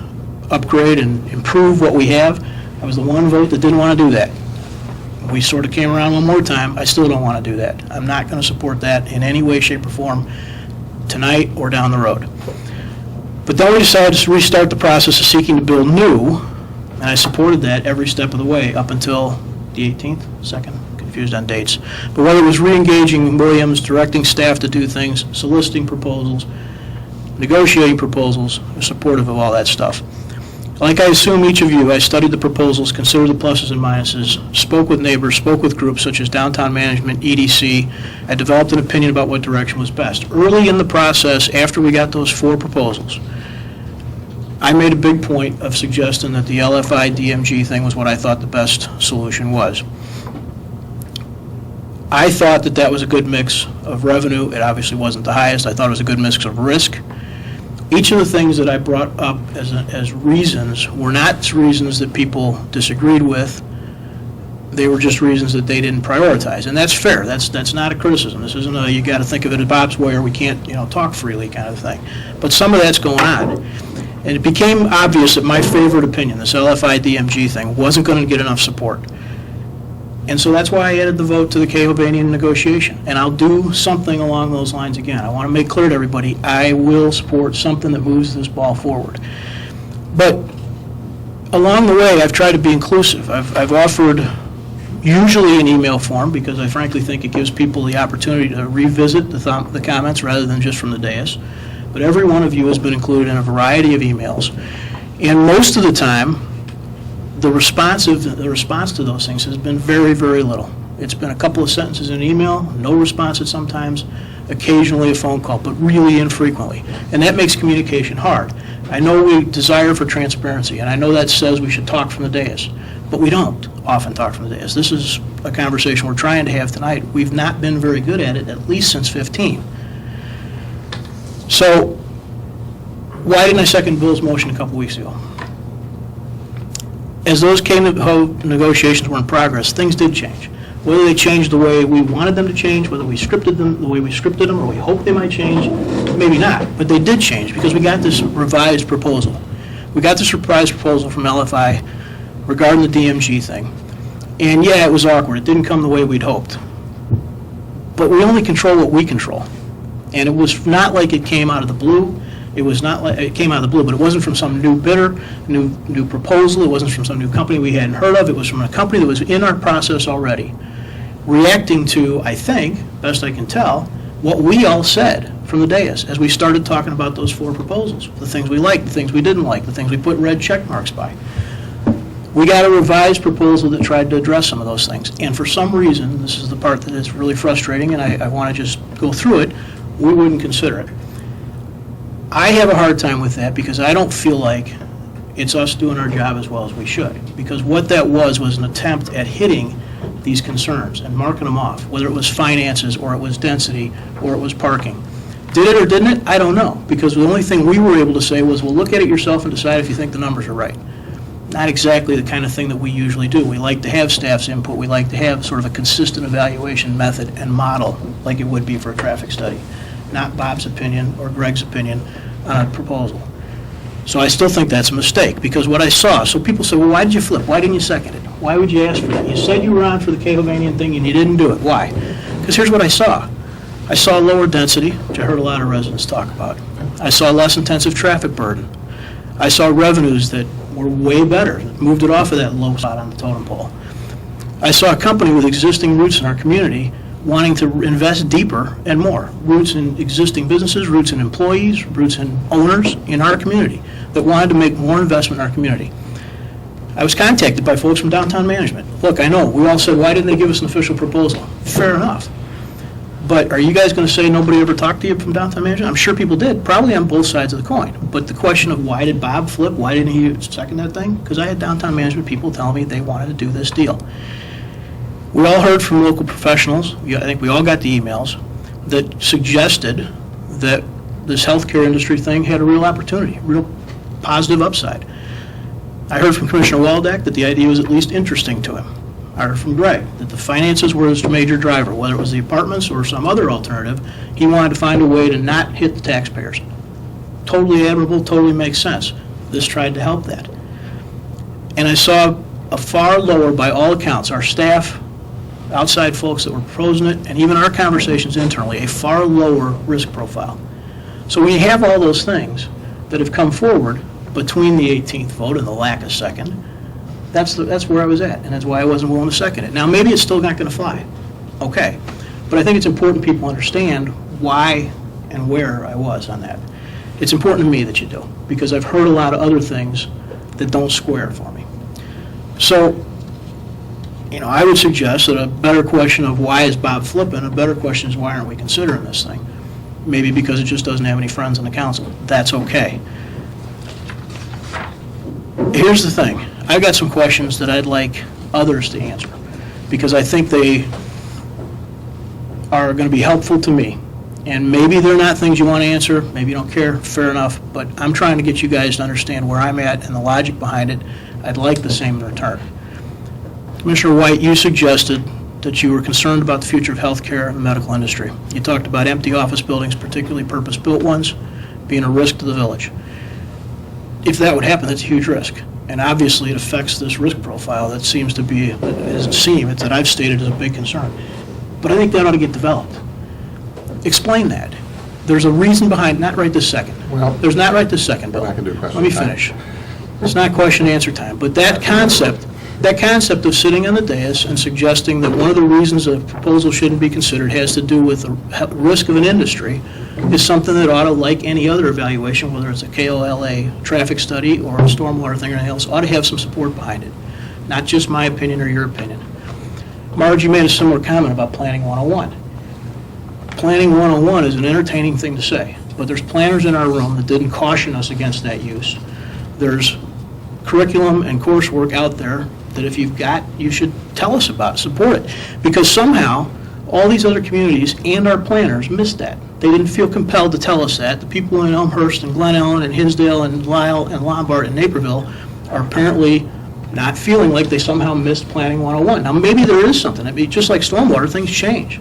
upgrade and improve what we have, I was the one vote that didn't want to do that. We sort of came around one more time. I still don't want to do that. I'm not going to support that in any way, shape, or form tonight or down the road. But then we decided to restart the process of seeking to build new, and I supported that every step of the way up until the 18th, 2nd, confused on dates. But whether it was re-engaging Williams, directing staff to do things, soliciting proposals, negotiating proposals, I was supportive of all that stuff. Like I assume each of you, I studied the proposals, considered the pluses and minuses, spoke with neighbors, spoke with groups such as Downtown Management, EDC. I developed an opinion about what direction was best. Early in the process, after we got those 4 proposals, I made a big point of suggesting that the LFI DMG thing was what I thought the best solution was. I thought that that was a good mix of revenue. It obviously wasn't the highest. I thought it was a good mix of risk. Each of the things that I brought up as reasons were not reasons that people disagreed with. They were just reasons that they didn't prioritize, and that's fair. That's not a criticism. This isn't you got to think of it as Bob's way, or we can't talk freely kind of thing. But some of that's going on, and it became obvious that my favorite opinion, this LFI DMG thing, wasn't going to get enough support. And so that's why I added the vote to the Cahobbanian negotiation. And I'll do something along those lines again. I want to make clear to everybody, I will support something that moves this ball forward. But along the way, I've tried to be inclusive. I've offered usually an email form, because I frankly think it gives people the opportunity to revisit the comments rather than just from the dais. But every one of you has been included in a variety of emails. And most of the time, the response to those things has been very, very little. It's been a couple of sentences in an email, no response at sometimes, occasionally a phone call, but really infrequently. And that makes communication hard. I know we desire for transparency, and I know that says we should talk from the dais, but we don't often talk from the dais. This is a conversation we're trying to have tonight. We've not been very good at it, at least since 15. So why didn't I second Bill's motion a couple weeks ago? As those negotiations were in progress, things did change. Whether they changed the way we wanted them to change, whether we scripted them the way we scripted them, or we hoped they might change, maybe not. But they did change, because we got this revised proposal. We got this revised proposal from LFI regarding the DMG thing. And yeah, it was awkward. It didn't come the way we'd hoped. But we only control what we control. And it was not like it came out of the blue. It was not like it came out of the blue, but it wasn't from some new bidder, new proposal. It wasn't from some new company we hadn't heard of. It was from a company that was in our process already, reacting to, I think, best I can tell, what we all said from the dais as we started talking about those 4 proposals, the things we liked, the things we didn't like, the things we put red check marks by. We got a revised proposal that tried to address some of those things. And for some reason, this is the part that is really frustrating, and I want to just go through it, we wouldn't consider it. I have a hard time with that, because I don't feel like it's us doing our job as well as we should. Because what that was an attempt at hitting these concerns and marking them off, whether it was finances, or it was density, or it was parking. Did it or didn't it? I don't know, because the only thing we were able to say was, well, look at it yourself and decide if you think the numbers are right. Not exactly the kind of thing that we usually do. We like to have staff's input. We like to have sort of a consistent evaluation method and model, like it would be for a traffic study, not Bob's opinion or Greg's opinion on a proposal. So I still think that's a mistake, because what I saw, so people say, well, why did you flip? Why didn't you second it? Why would you ask for that? You said you were on for the Cahobbanian thing and you didn't do it. Why? Because here's what I saw. I saw lower density, which I heard a lot of residents talk about. I saw less intensive traffic burden. I saw revenues that were way better, that moved it off of that low spot on the totem pole. I saw a company with existing roots in our community wanting to invest deeper and more. Roots in existing businesses, roots in employees, roots in owners in our community that wanted to make more investment in our community. I was contacted by folks from downtown management. Look, I know, we all said, why didn't they give us an official proposal? Fair enough. But are you guys going to say nobody ever talked to you from downtown management? I'm sure people did, probably on both sides of the coin. But the question of why did Bob flip, why didn't he second that thing? Because I had downtown management people telling me they wanted to do this deal. We all heard from local professionals, I think we all got the emails, that suggested that this healthcare industry thing had a real opportunity, real positive upside. I heard from Commissioner Waldeck that the idea was at least interesting to him. I heard from Greg that the finances were his major driver, whether it was the apartments or some other alternative. He wanted to find a way to not hit the taxpayers. Totally admirable, totally makes sense. This tried to help that. And I saw a far lower, by all accounts, our staff, outside folks that were proposing it, and even our conversations internally, a far lower risk profile. So we have all those things that have come forward between the 18th vote and the lack of second. That's where I was at, and that's why I wasn't willing to second it. Now, maybe it's still not going to fly. Okay. But I think it's important people understand why and where I was on that. It's important to me that you do, because I've heard a lot of other things that don't square for me. So, I would suggest that a better question of why is Bob flipping, a better question is why aren't we considering this thing? Maybe because it just doesn't have any friends on the council. That's okay. Here's the thing. I've got some questions that I'd like others to answer, because I think they are going to be helpful to me. And maybe they're not things you want to answer, maybe you don't care, fair enough, but I'm trying to get you guys to understand where I'm at and the logic behind it. I'd like the same in return. Commissioner White, you suggested that you were concerned about the future of healthcare and the medical industry. You talked about empty office buildings, particularly purpose-built ones, being a risk to the village. If that would happen, that's a huge risk. And obviously, it affects this risk profile that seems to be, that I've stated as a big concern. But I think that ought to get developed. Explain that. There's a reason behind, not right this second. Well- There's not right this second, Bill. We're not gonna do question Let me time. finish. It's not question and answer time, but that concept of sitting on the dais and suggesting that one of the reasons a proposal shouldn't be considered has to do with the risk of an industry is something that ought to, like any other evaluation, whether it's a KOLA traffic study or a stormwater thing or anything else, ought to have some support behind it, not just my opinion or your opinion. Marge, you made a similar comment about Planning 101. Planning 101 is an entertaining thing to say, but there's planners in our room that didn't caution us against that use. There's curriculum and coursework out there that if you've got, you should tell us about, support it. Because somehow, all these other communities and our planners missed that. They didn't feel compelled to tell us that. The people in Elmhurst and Glen Ellen and Hinsdale and Lisle and Lombard and Naperville are apparently not feeling like they somehow missed Planning 101. Now, maybe there is something. I mean, just like stormwater, things change.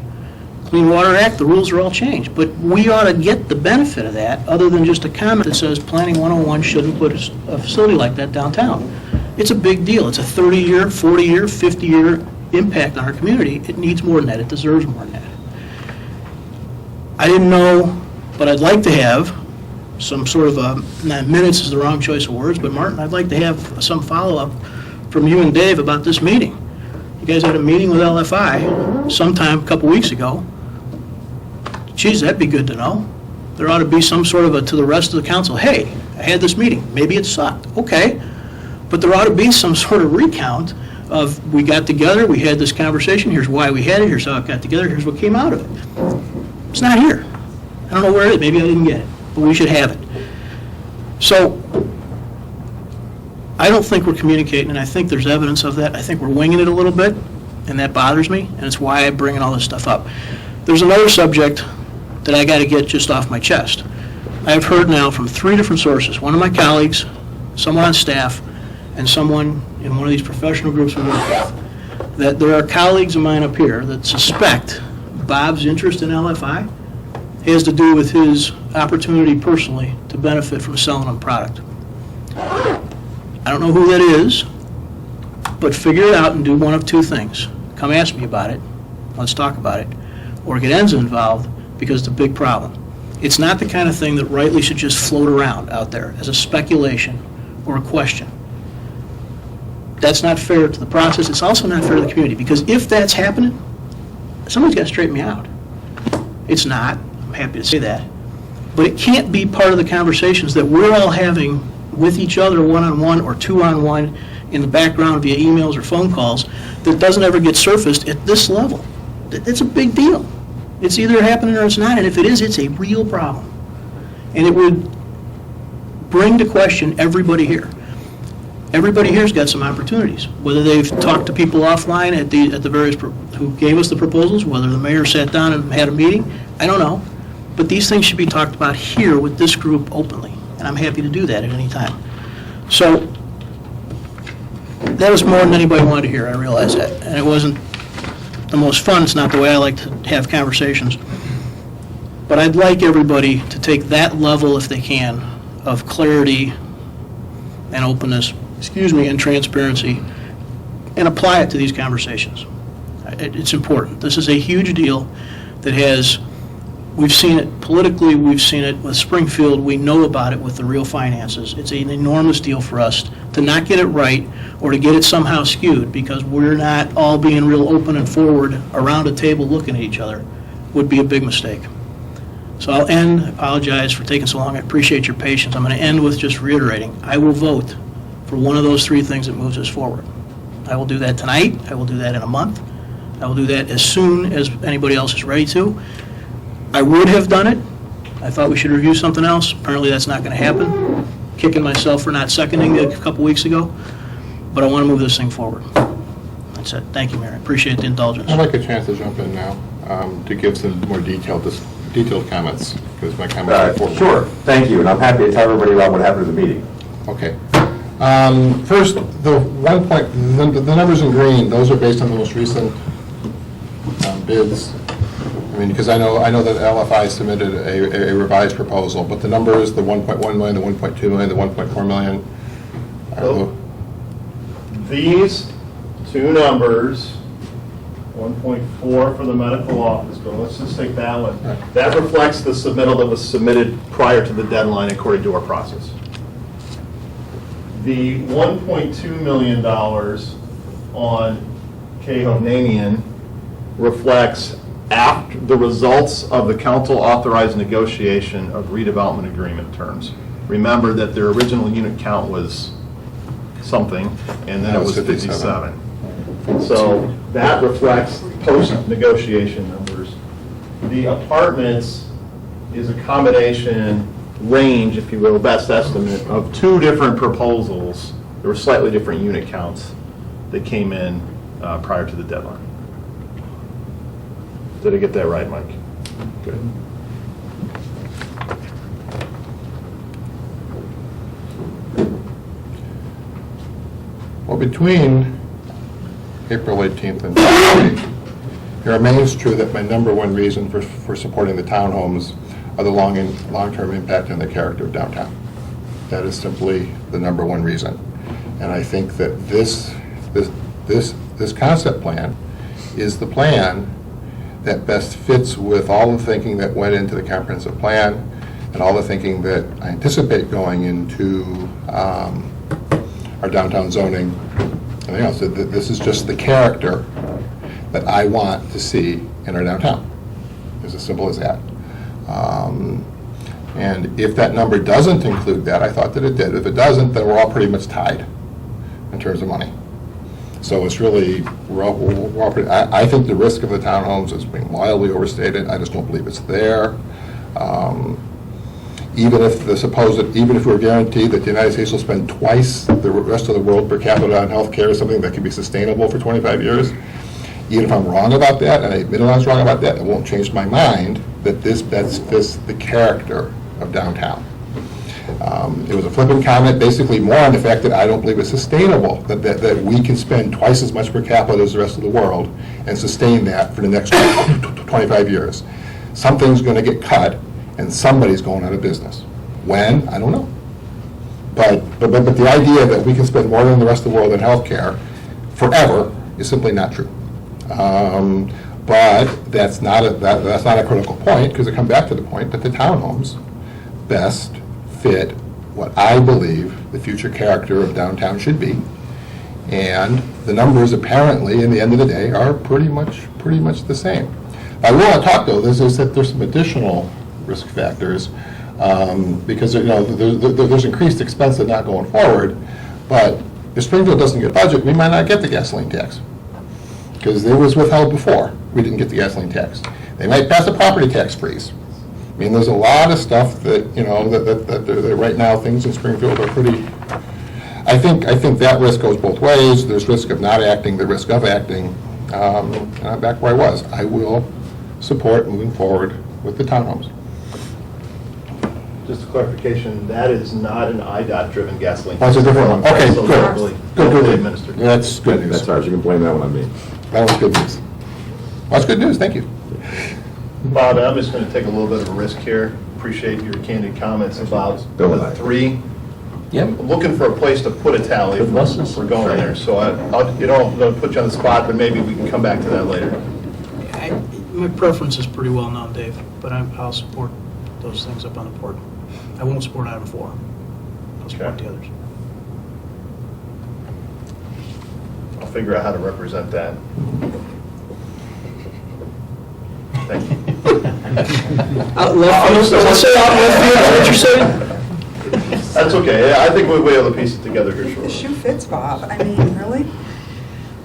Clean Water Act, the rules are all changed. But we ought to get the benefit of that, other than just a comment that says Planning 101 shouldn't put a facility like that downtown. It's a big deal. It's a 30-year, 40-year, 50-year impact on our community. It needs more than that. It deserves more than that. I didn't know, but I'd like to have some sort of not minutes is the wrong choice of words, but Martin, I'd like to have some follow-up from you and Dave about this meeting. You guys had a meeting with LFI sometime a couple weeks ago. Geez, that'd be good to know. There ought to be some sort of to the rest of the council, hey, I had this meeting. Maybe it sucked. Okay. But there ought to be some sort of recount of, we got together, we had this conversation, here's why we had it, here's how it got together, here's what came out of it. It's not here. I don't know where it is, maybe I didn't get it, but we should have it. So, I don't think we're communicating, and I think there's evidence of that. I think we're winging it a little bit, and that bothers me, and it's why I'm bringing all this stuff up. There's another subject that I got to get just off my chest. I've heard now from 3 different sources, one of my colleagues, someone on staff, and someone in one of these professional groups we work with, that there are colleagues of mine up here that suspect Bob's interest in LFI has to do with his opportunity personally to benefit from selling them product. I don't know who that is, but figure it out and do one of 2 things. Come ask me about it, let's talk about it, or get Enza involved, because it's a big problem. It's not the kind of thing that rightly should just float around out there as a speculation or a question. That's not fair to the process. It's also not fair to the community, because if that's happening, somebody's got to straighten me out. It's not. I'm happy to say that. But it can't be part of the conversations that we're all having with each other one-on-one or 2-on-1 in the background via emails or phone calls that doesn't ever get surfaced at this level. It's a big deal. It's either happening or it's not, and if it is, it's a real problem. And it would bring to question everybody here. Everybody here's got some opportunities, whether they've talked to people offline at the various, who gave us the proposals, whether the mayor sat down and had a meeting, I don't know. But these things should be talked about here with this group openly, and I'm happy to do that at any time. So, that was more than anybody wanted to hear, I realize that. And it wasn't the most fun, it's not the way I like to have conversations. But I'd like everybody to take that level, if they can, of clarity and openness, and transparency, and apply it to these conversations. It's important. This is a huge deal that has, we've seen it politically, we've seen it with Springfield, we know about it with the real finances. It's an enormous deal for us to not get it right or to get it somehow skewed because we're not all being real open and forward around a table looking at each other would be a big mistake. So I'll end. I apologize for taking so long. I appreciate your patience. I'm going to end with just reiterating. I will vote for one of those 3 things that moves us forward. I will do that tonight. I will do that in a month. I will do that as soon as anybody else is ready to. I would have done it. I thought we should review something else. Apparently that's not going to happen. Kicking myself for not seconding it a couple weeks ago. But I want to move this thing forward. That's it. Thank you, Mayor. I appreciate the indulgence. I'd like a chance to jump in now to give some more detailed comments, because my comments are important. Sure, thank you, and I'm happy to tell everybody about what happened at the meeting. Okay. First, the numbers in green, those are based on the most recent bids. I mean, because I know that LFI submitted a revised proposal, but the numbers, the 1.1 million, the 1.2 million, the 1.4 million, These two numbers, 1.4 for the medical office, but let's just take that one. That reflects the submittal that was submitted prior to the deadline according to our process. The $1.2 million on Cahoe-Namian reflects after the results of the council authorized negotiation of redevelopment agreement terms. Remember that their original unit count was something, and then it was 57. So that reflects post-negotiation numbers. The apartments is a combination range, if you will, best estimate, of two different proposals. There were slightly different unit counts that came in prior to the deadline. Did I get that right, Mike? Good. Well, between April 18th and today, it remains true that my number one reason for supporting the townhomes are the long-term impact and the character of downtown. That is simply the number one reason. And I think that this concept plan is the plan that best fits with all the thinking that went into the comprehensive plan and all the thinking that I anticipate going into our downtown zoning. And else. This is just the character that I want to see in our downtown. It's as simple as that. And if that number doesn't include that, I thought that it did. If it doesn't, then we're all pretty much tied in terms of money. So it's really, I think the risk of the townhomes is being wildly overstated. I just don't believe it's there. Even if we're guaranteed that the United States will spend twice the rest of the world per capita on health care, something that can be sustainable for 25 years, even if I'm wrong about that, and I admit I was wrong about that, it won't change my mind that that's the character of downtown. It was a flippant comment, basically more on the fact that I don't believe it's sustainable, that we can spend twice as much per capita as the rest of the world and sustain that for the next 25 years. Something's going to get cut, and somebody's going out of business. When? I don't know. But the idea that we can spend more than the rest of the world in healthcare forever is simply not true. But that's not a critical point, because it comes back to the point that the townhomes best fit what I believe the future character of downtown should be. And the numbers apparently, in the end of the day, are pretty much the same. I want to talk, though, is that there's some additional risk factors, because there's increased expense of not going forward, but if Springfield doesn't get budget, we might not get the gasoline tax, because it was withheld before. We didn't get the gasoline tax. They might pass a property tax freeze. I mean, there's a lot of stuff that, that right now things in Springfield are pretty, I think that risk goes both ways. There's risk of not acting, the risk of acting. And I'm back where I was. I will support moving forward with the townhomes. Just a clarification, that is not an IDOT-driven gasoline. That's a different one. Okay, So good. locally- Good. locally administered. That's good news. That's ours, you can blame that one on me. That was good news. That's good news, thank you. Bob, I'm just going to take a little bit of a risk here. Appreciate your candid comments about Bill and the I. three. Yep. I'm looking for a place to put a tally if we're going there. So I'll put you on the spot, but maybe we can come back to that later. My preference is pretty well known, Dave, but I'll support those things up on the board. I won't support item 4. I'll support Okay. the others. I'll figure out how to represent that. Thank you. Out left field, let's say out left field, is that what you're saying? That's okay. I think we'll be able to piece it together here The shortly. shoe fits, Bob. I mean, really?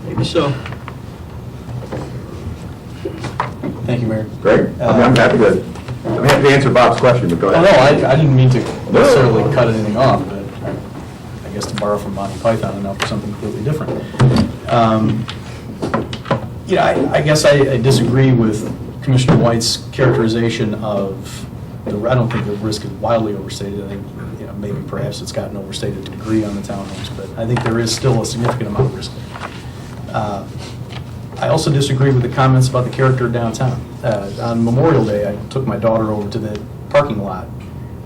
Maybe so. Thank you, Mayor. Great. I'm happy to answer Bob's question, but go Oh, ahead. no, I didn't mean to necessarily cut anything off, but I guess to borrow from Monty Python and now for something completely different. I guess I disagree with Commissioner White's characterization of I don't think the risk is wildly overstated. I think, maybe perhaps it's gotten overstated to a degree on the townhomes, but I think there is still a significant amount of risk. I also disagree with the comments about the character of downtown. On Memorial Day, I took my daughter over to the parking lot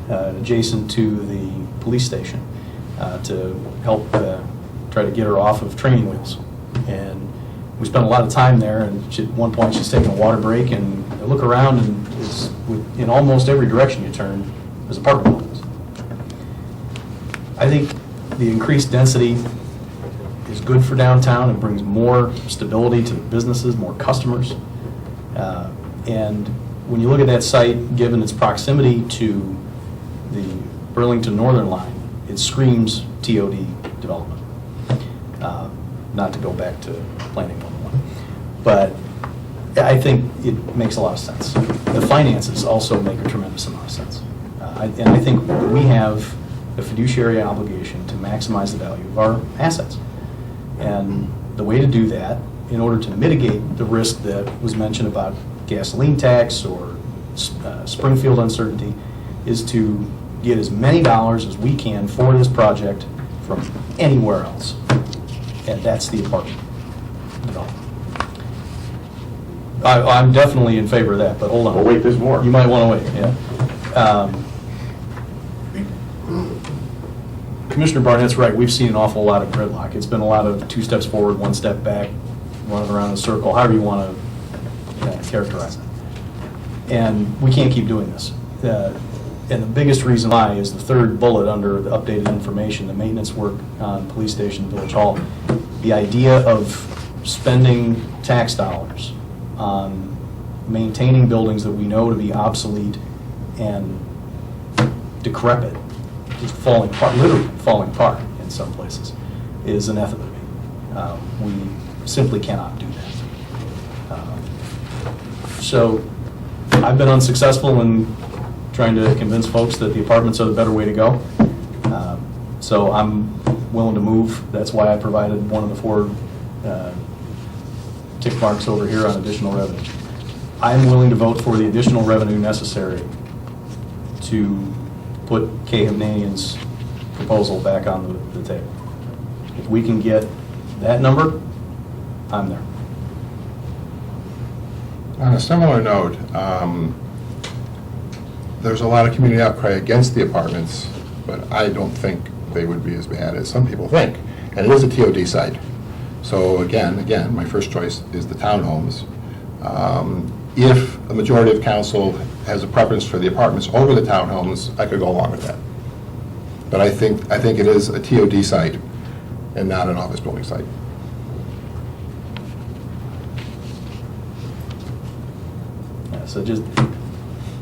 adjacent to the police station to help try to get her off of training wheels. And we spent a lot of time there, and at one point she's taking a water break, and I look around, and in almost every direction you turn, there's apartment buildings. I think the increased density is good for downtown. It brings more stability to the businesses, more customers. And when you look at that site, given its proximity to the Burlington Northern Line, it screams TOD development. Not to go back to planning 101. But I think it makes a lot of sense. The finances also make a tremendous amount of sense. And I think we have a fiduciary obligation to maximize the value of our assets. And the way to do that, in order to mitigate the risk that was mentioned about gasoline tax or Springfield uncertainty, is to get as many dollars as we can for this project from anywhere else. And that's the apartment development. I'm definitely in favor of that, but hold on. Well, wait, there's more. You might want to wait, yeah. Commissioner Barnett's right. We've seen an awful lot of gridlock. It's been a lot of 2 steps forward, 1 step back, running around in a circle, however you want to characterize it. And we can't keep doing this. And the biggest reason why is the third bullet under the updated information, the maintenance work on Police Station, Village Hall. The idea of spending tax dollars on maintaining buildings that we know to be obsolete and decrepit, just falling apart, literally falling apart in some places, is anathema to me. We simply cannot do that. So I've been unsuccessful in trying to convince folks that the apartments are the better way to go. So I'm willing to move. That's why I provided one of the 4 tick marks over here on additional revenue. I'm willing to vote for the additional revenue necessary to put Kay Hovnanian's proposal back on the table. If we can get that number, I'm there. On a similar note, there's a lot of community outcry against the apartments, but I don't think they would be as bad as some people think. And it is a TOD site. So again, my first choice is the townhomes. If a majority of council has a preference for the apartments over the townhomes, I could go along with that. But I think it is a TOD site and not an office building site. Yeah, so just,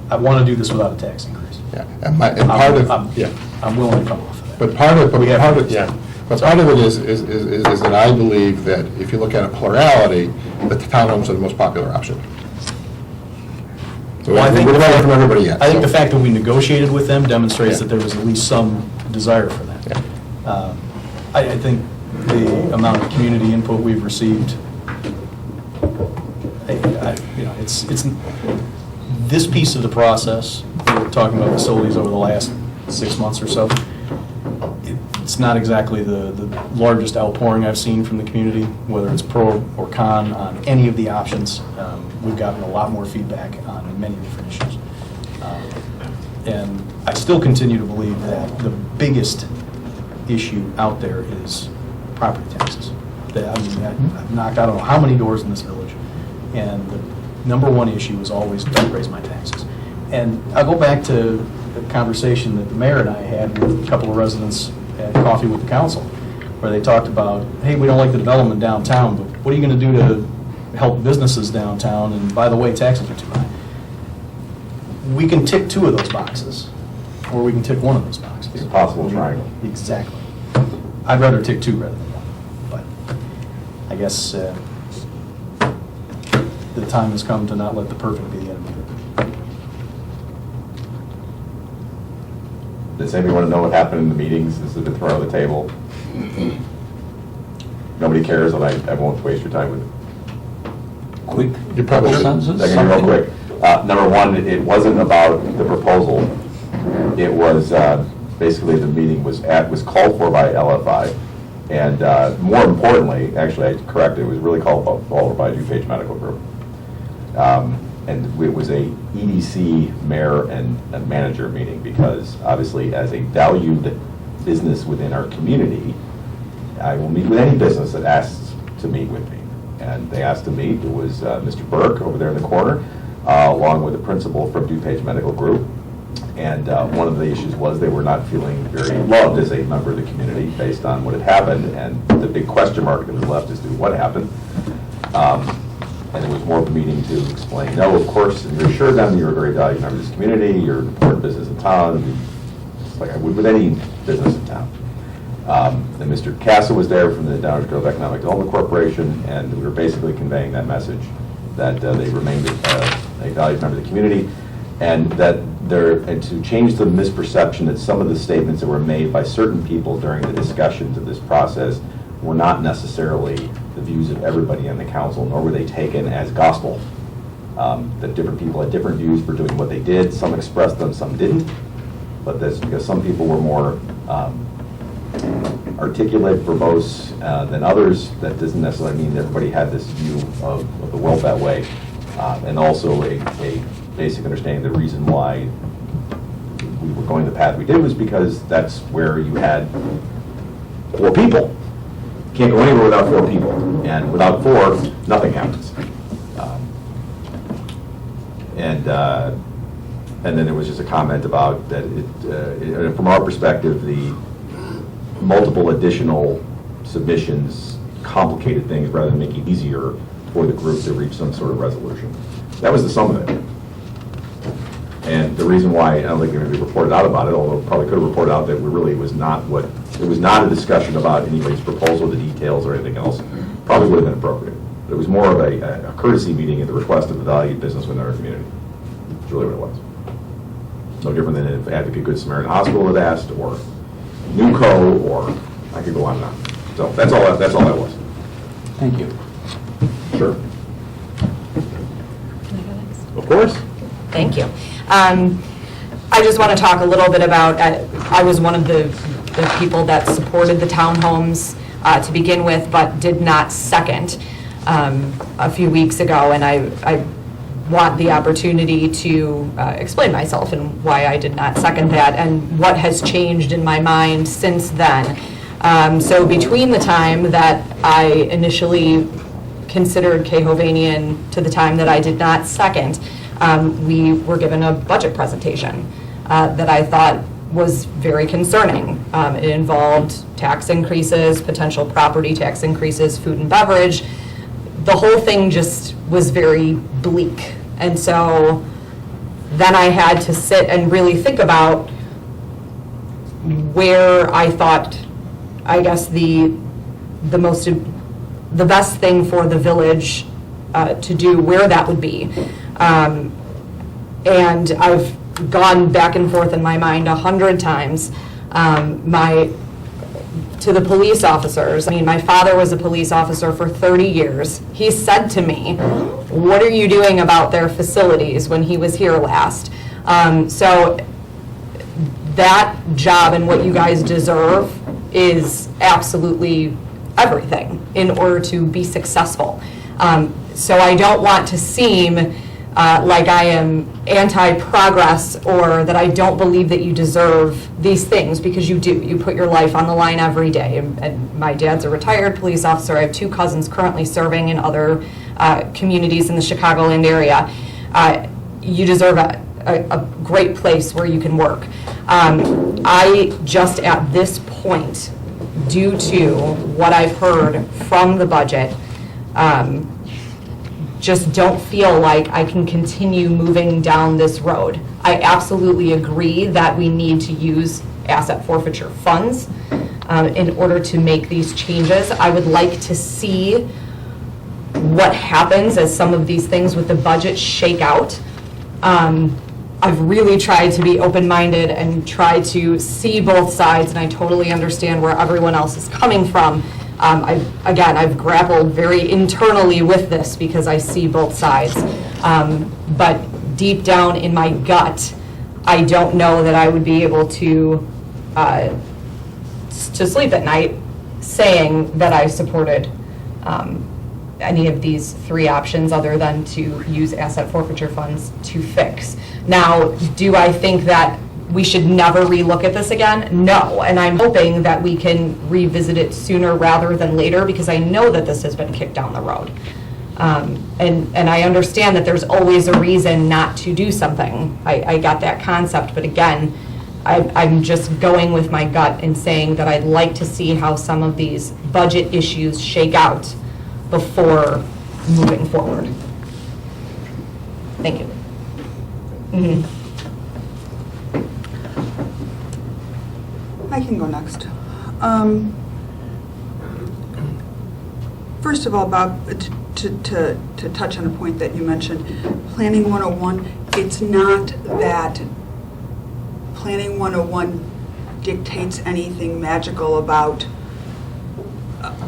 I want to do this without a tax increase. Yeah, and part of I'm willing to come off of that. But part of it is that I believe that if you look at a plurality, that the townhomes are the most popular option. So Well, I think we're the not fact- from everybody yet. I think the so. fact that we negotiated with them demonstrates Yeah. that there was at least some desire for that. Yeah. I think the amount of community input we've received, it's this piece of the process. We're talking about facilities over the last 6 months or so. It's not exactly the largest outpouring I've seen from the community, whether it's pro or con on any of the options. We've gotten a lot more feedback on many different issues. And I still continue to believe that the biggest issue out there is property taxes. I've knocked, I don't know how many doors in this village, and the number one issue is always, don't raise my taxes. And I'll go back to the conversation that the mayor and I had with a couple of residents at Coffee with the Council, where they talked about, hey, we don't like the development downtown, but what are you going to do to help businesses downtown? And by the way, taxes are too high. We can tick 2 of those boxes, or we can tick 1 of those boxes. It's a possible triangle. Exactly. I'd rather tick 2 rather than 1, but I guess the time has come to not let the perfect be the enemy. Does anybody want to know what happened in the meetings? This has been thrown on the table. Nobody cares, and I won't waste your time with it. Quick You probably should. sentences? I can be real quick. Number one, it wasn't about the proposal. It was basically the meeting was called for by LFI, and more importantly, actually, I correct, it was really called for by DuPage Medical Group. And it was a EDC mayor and manager meeting because obviously, as a valued business within our community, I will meet with any business that asks to meet with me. And they asked to meet. It was Mr. Burke over there in the corner, along with the principal from DuPage Medical Group. And one of the issues was they were not feeling very loved as a member of the community based on what had happened, and the big question mark that was left as to what happened. And it was more of a meeting to explain, no, of course, and reassure them you're a very valued member of this community, you're an important business in town, just like I would with any business in town. And Mr. Casa was there from the Downers Grove Economic Development Corporation, and we were basically conveying that message that they remained a valued member of the community, and that and to change the misperception that some of the statements that were made by certain people during the discussions of this process were not necessarily the views of everybody in the council, nor were they taken as gospel. That different people had different views for doing what they did. Some expressed them, some didn't. But that's because some people were more articulate, verbose than others. That doesn't necessarily mean that everybody had this view of the world that way. And also a basic understanding the reason why we were going the path we did was because that's where you had 4 people. Can't go anywhere without 4 people, and without 4, nothing happens. And then there was just a comment about that from our perspective, the multiple additional submissions complicated things rather than making it easier for the group to reach some sort of resolution. That was the sum of it. And the reason why I don't think they're going to be reported out about it, although probably could have reported out that it was not a discussion about anybody's proposal, the details, or anything else, probably would have been appropriate. But it was more of a courtesy meeting at the request of the valued business within our community. That's really what it was. No different than if Advocate Good Samaritan Hospital had asked, or NUCO, or I could go on and on. So that's all that was. Thank you. Sure. Can I go next? Of course. Thank you. I just want to talk a little bit about, I was one of the people that supported the townhomes to begin with, but did not second a few weeks ago, and I want the opportunity to explain myself and why I did not second that, and what has changed in my mind since then. So between the time that I initially considered Cahovanian to the time that I did not second, we were given a budget presentation that I thought was very concerning. It involved tax increases, potential property tax increases, food and beverage. The whole thing just was very bleak. And so then I had to sit and really think about where I thought, I guess, the best thing for the village to do, where that would be. And I've gone back and forth in my mind 100 times. To the police officers, I mean, my father was a police officer for 30 years. He said to me, "What are you doing about their facilities?" when he was here last. So that job and what you guys deserve is absolutely everything in order to be successful. So I don't want to seem like I am anti-progress or that I don't believe that you deserve these things, because you do. You put your life on the line every day. And my dad's a retired police officer. I have 2 cousins currently serving in other communities in the Chicagoland area. You deserve a great place where you can work. I just at this point, due to what I've heard from the budget, just don't feel like I can continue moving down this road. I absolutely agree that we need to use asset forfeiture funds in order to make these changes. I would like to see what happens as some of these things with the budget shake out. I've really tried to be open-minded and try to see both sides, and I totally understand where everyone else is coming from. I've grappled very internally with this because I see both sides. But deep down in my gut, I don't know that I would be able to sleep at night saying that I supported any of these 3 options other than to use asset forfeiture funds to fix. Now, do I think that we should never relook at this again? No, and I'm hoping that we can revisit it sooner rather than later, because I know that this has been kicked down the road. And I understand that there's always a reason not to do something. I got that concept, but again, I'm just going with my gut and saying that I'd like to see how some of these budget issues shake out before moving forward. Thank you. Mhm. I can go next. First of all, Bob, to touch on a point that you mentioned, Planning 101, it's not that Planning 101 dictates anything magical about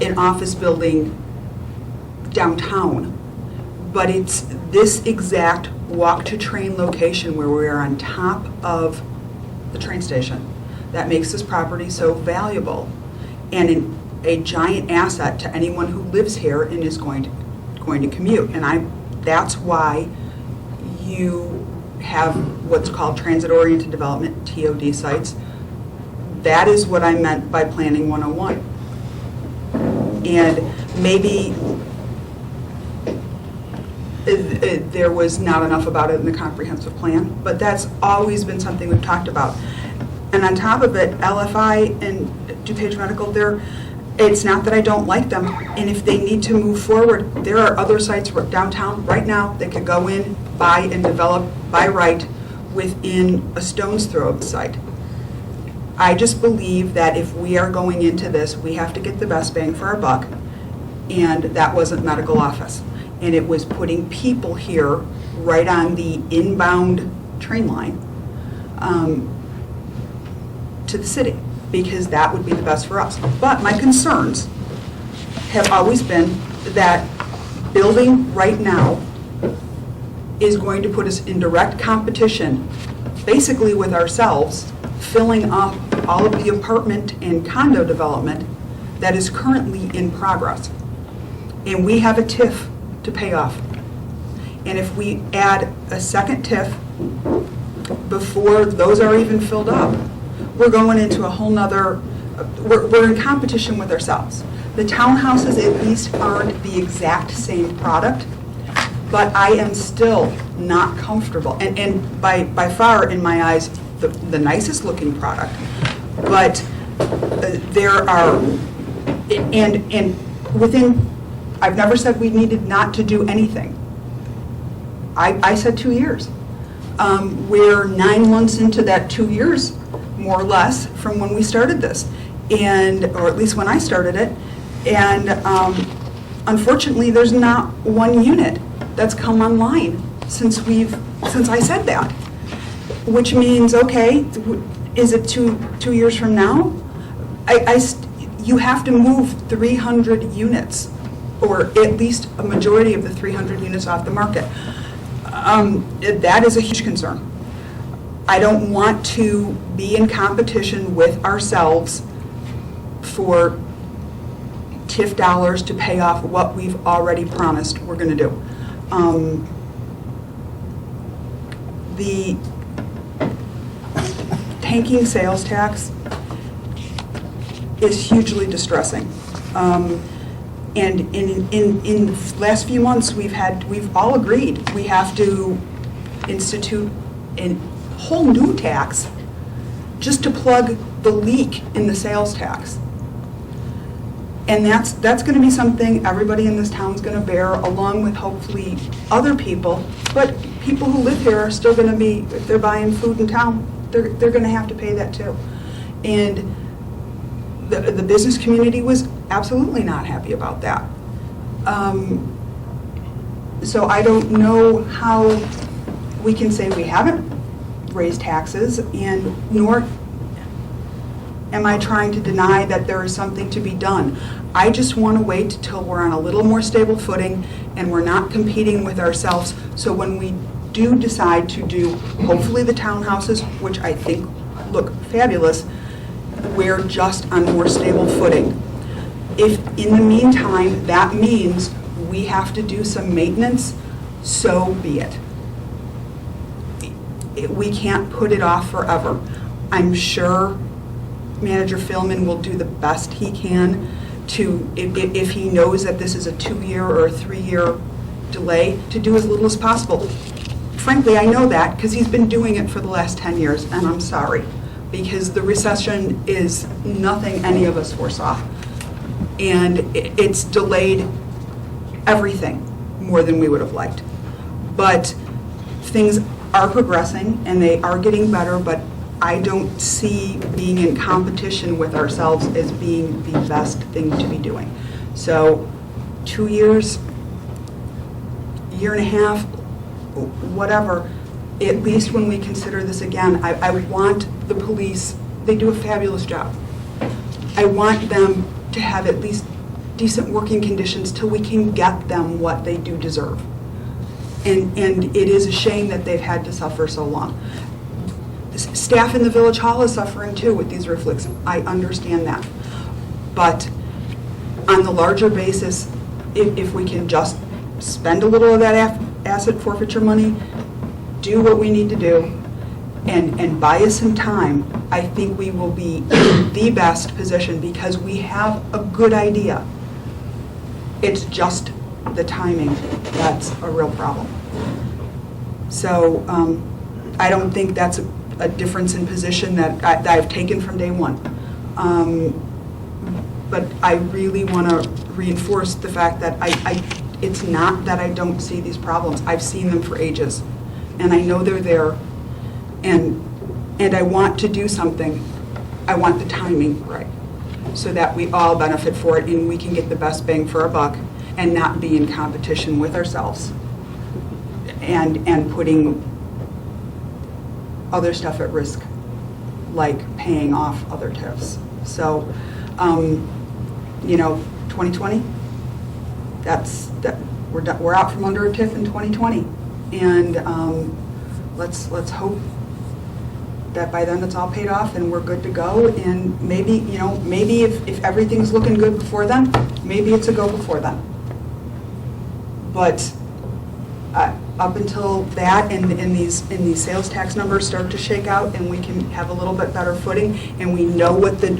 an office building downtown, but it's this exact walk-to-train location where we are on top of the train station that makes this property so valuable and a giant asset to anyone who lives here and is going to commute. And that's why you have what's called transit-oriented development, TOD sites. That is what I meant by Planning 101. And maybe there was not enough about it in the comprehensive plan, but that's always been something we've talked about. And on top of it, LFI and DuPage Medical, it's not that I don't like them, and if they need to move forward, there are other sites downtown right now that could go in, buy and develop by right within a stone's throw of the site. I just believe that if we are going into this, we have to get the best bang for our buck, and that wasn't medical office. And it was putting people here right on the inbound train line to the city, because that would be the best for us. But my concerns have always been that building right now is going to put us in direct competition, basically with ourselves, filling up all of the apartment and condo development that is currently in progress. And we have a TIF to pay off. And if we add a second TIF before those are even filled up, we're going into a whole nother, we're in competition with ourselves. The townhouses at least aren't the exact same product, but I am still not comfortable. And by far, in my eyes, the nicest looking product. But there are, and within, I've never said we needed not to do anything. I said 2 years. We're 9 months into that 2 years, more or less, from when we started this, or at least when I started it. And unfortunately, there's not one unit that's come online since I said that. Which means, okay, is it two years from now? You have to move 300 units, or at least a majority of the 300 units off the market. That is a huge concern. I don't want to be in competition with ourselves for TIF dollars to pay off what we've already promised we're going to do. The tanking sales tax is hugely distressing. And in the last few months, we've all agreed we have to institute a whole new tax just to plug the leak in the sales tax. And that's going to be something everybody in this town is going to bear, along with hopefully other people. But people who live here are still going to be, if they're buying food in town, they're going to have to pay that too. And the business community was absolutely not happy about that. So I don't know how we can say we haven't raised taxes, and nor am I trying to deny that there is something to be done. I just want to wait till we're on a little more stable footing and we're not competing with ourselves. So when we do decide to do, hopefully, the townhouses, which I think look fabulous, we're just on more stable footing. If in the meantime that means we have to do some maintenance, so be it. we can't put it off forever. I'm sure Manager Philman will do the best he can to, if he knows that this is a 2-year or a 3-year delay, to do as little as possible. Frankly, I know that because he's been doing it for the last 10 years, and I'm sorry, because the recession is nothing any of us foresaw. And it's delayed everything more than we would have liked. But things are progressing and they are getting better, but I don't see being in competition with ourselves as being the best thing to be doing. So 2 years, year and a half, whatever, at least when we consider this again, I want the police, they do a fabulous job. I want them to have at least decent working conditions till we can get them what they do deserve. And it is a shame that they've had to suffer so long. Staff in the village hall is suffering too with these roof leaks. I understand that. But on the larger basis, if we can just spend a little of that asset forfeiture money, do what we need to do, and buy us some time, I think we will be in the best position because we have a good idea. It's just the timing that's a real problem. So I don't think that's a difference in position that I've taken from day one. But I really want to reinforce the fact that it's not that I don't see these problems. I've seen them for ages, and I know they're there, and I want to do something. I want the timing right, so that we all benefit for it and we can get the best bang for our buck and not be in competition with ourselves and putting other stuff at risk, like paying off other TIFs. So, 2020, we're out from under a TIF in 2020, and let's hope that by then it's all paid off and we're good to go. And maybe if everything's looking good before then, maybe it's a go before then. But up until that and these sales tax numbers start to shake out and we can have a little bit better footing and we know what the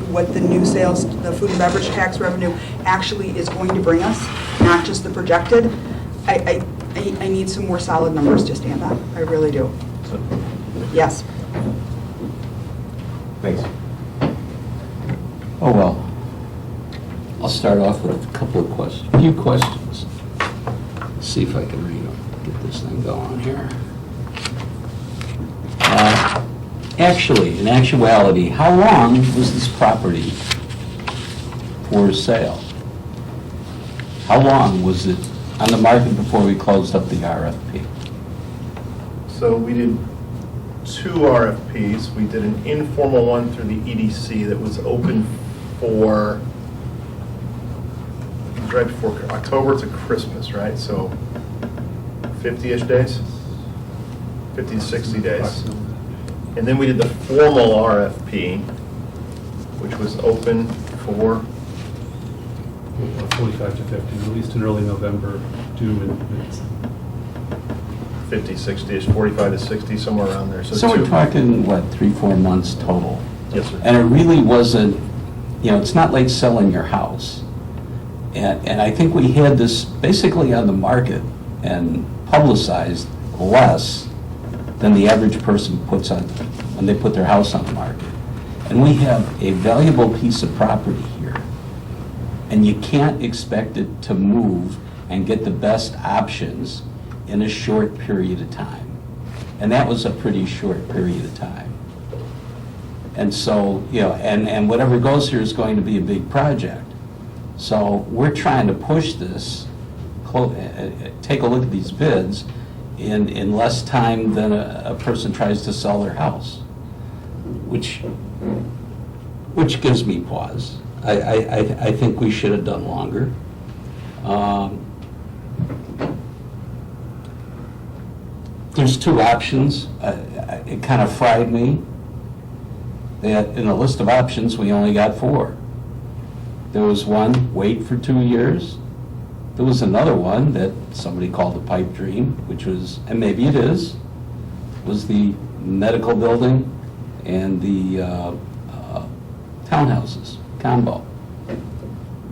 new sales, the food and beverage tax revenue actually is going to bring us, not just the projected, I need some more solid numbers to stand on. I really do. Yes. Thanks. Oh, well, I'll start off with a couple of questions, a few questions. See if I can read them, get this thing going here. Actually, in actuality, how long was this property for sale? How long was it on the market before we closed up the RFP? So we did 2 RFPs. We did an informal one through the EDC that was open for, right before October to Christmas, right? So 50-ish days, 50 to 60 days. And then we did the formal RFP, which was open for 45 to 50, released in early November, due in 50, 60-ish, 45 to 60, somewhere around there. So we're talking, what, 3-4 months total? Yes, sir. And it really wasn't, it's not like selling your house. And I think we had this basically on the market and publicized less than the average person puts on when they put their house on the market. And we have a valuable piece of property here. And you can't expect it to move and get the best options in a short period of time. And that was a pretty short period of time. And so, and whatever goes here is going to be a big project. So we're trying to push this, take a look at these bids in less time than a person tries to sell their house, which gives me pause. I think we should have done longer. There's 2 options. It kind of fried me that in a list of options, we only got 4. There was one, wait for 2 years. There was another one that somebody called a pipe dream, which was, and maybe it is, was the medical building and the townhouses combo.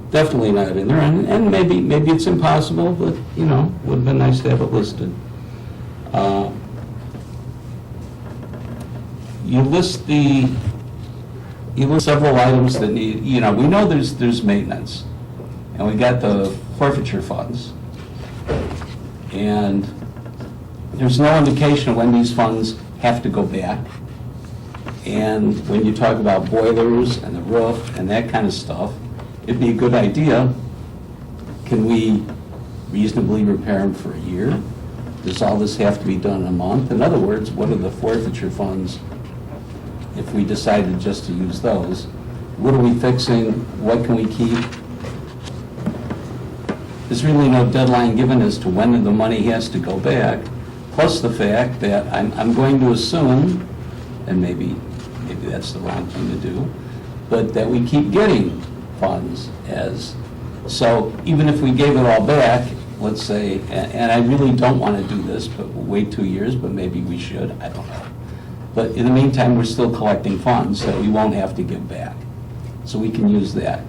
Definitely not in there, and maybe it's impossible, but, you know, would have been nice to have it listed. You list several items that need, you know, we know there's maintenance, and we got the forfeiture funds. And there's no indication of when these funds have to go back. And when you talk about boilers and the roof and that kind of stuff, it'd be a good idea. Can we reasonably repair them for a year? Does all this have to be done in a month? In other words, what are the forfeiture funds if we decided just to use those? What are we fixing? What can we keep? There's really no deadline given as to when the money has to go back, plus the fact that I'm going to assume, and maybe that's the wrong thing to do, but that we keep getting funds so even if we gave it all back, let's say, and I really don't want to do this, but we'll wait 2 years, but maybe we should, I don't know. But in the meantime, we're still collecting funds that we won't have to give back. So we can use that.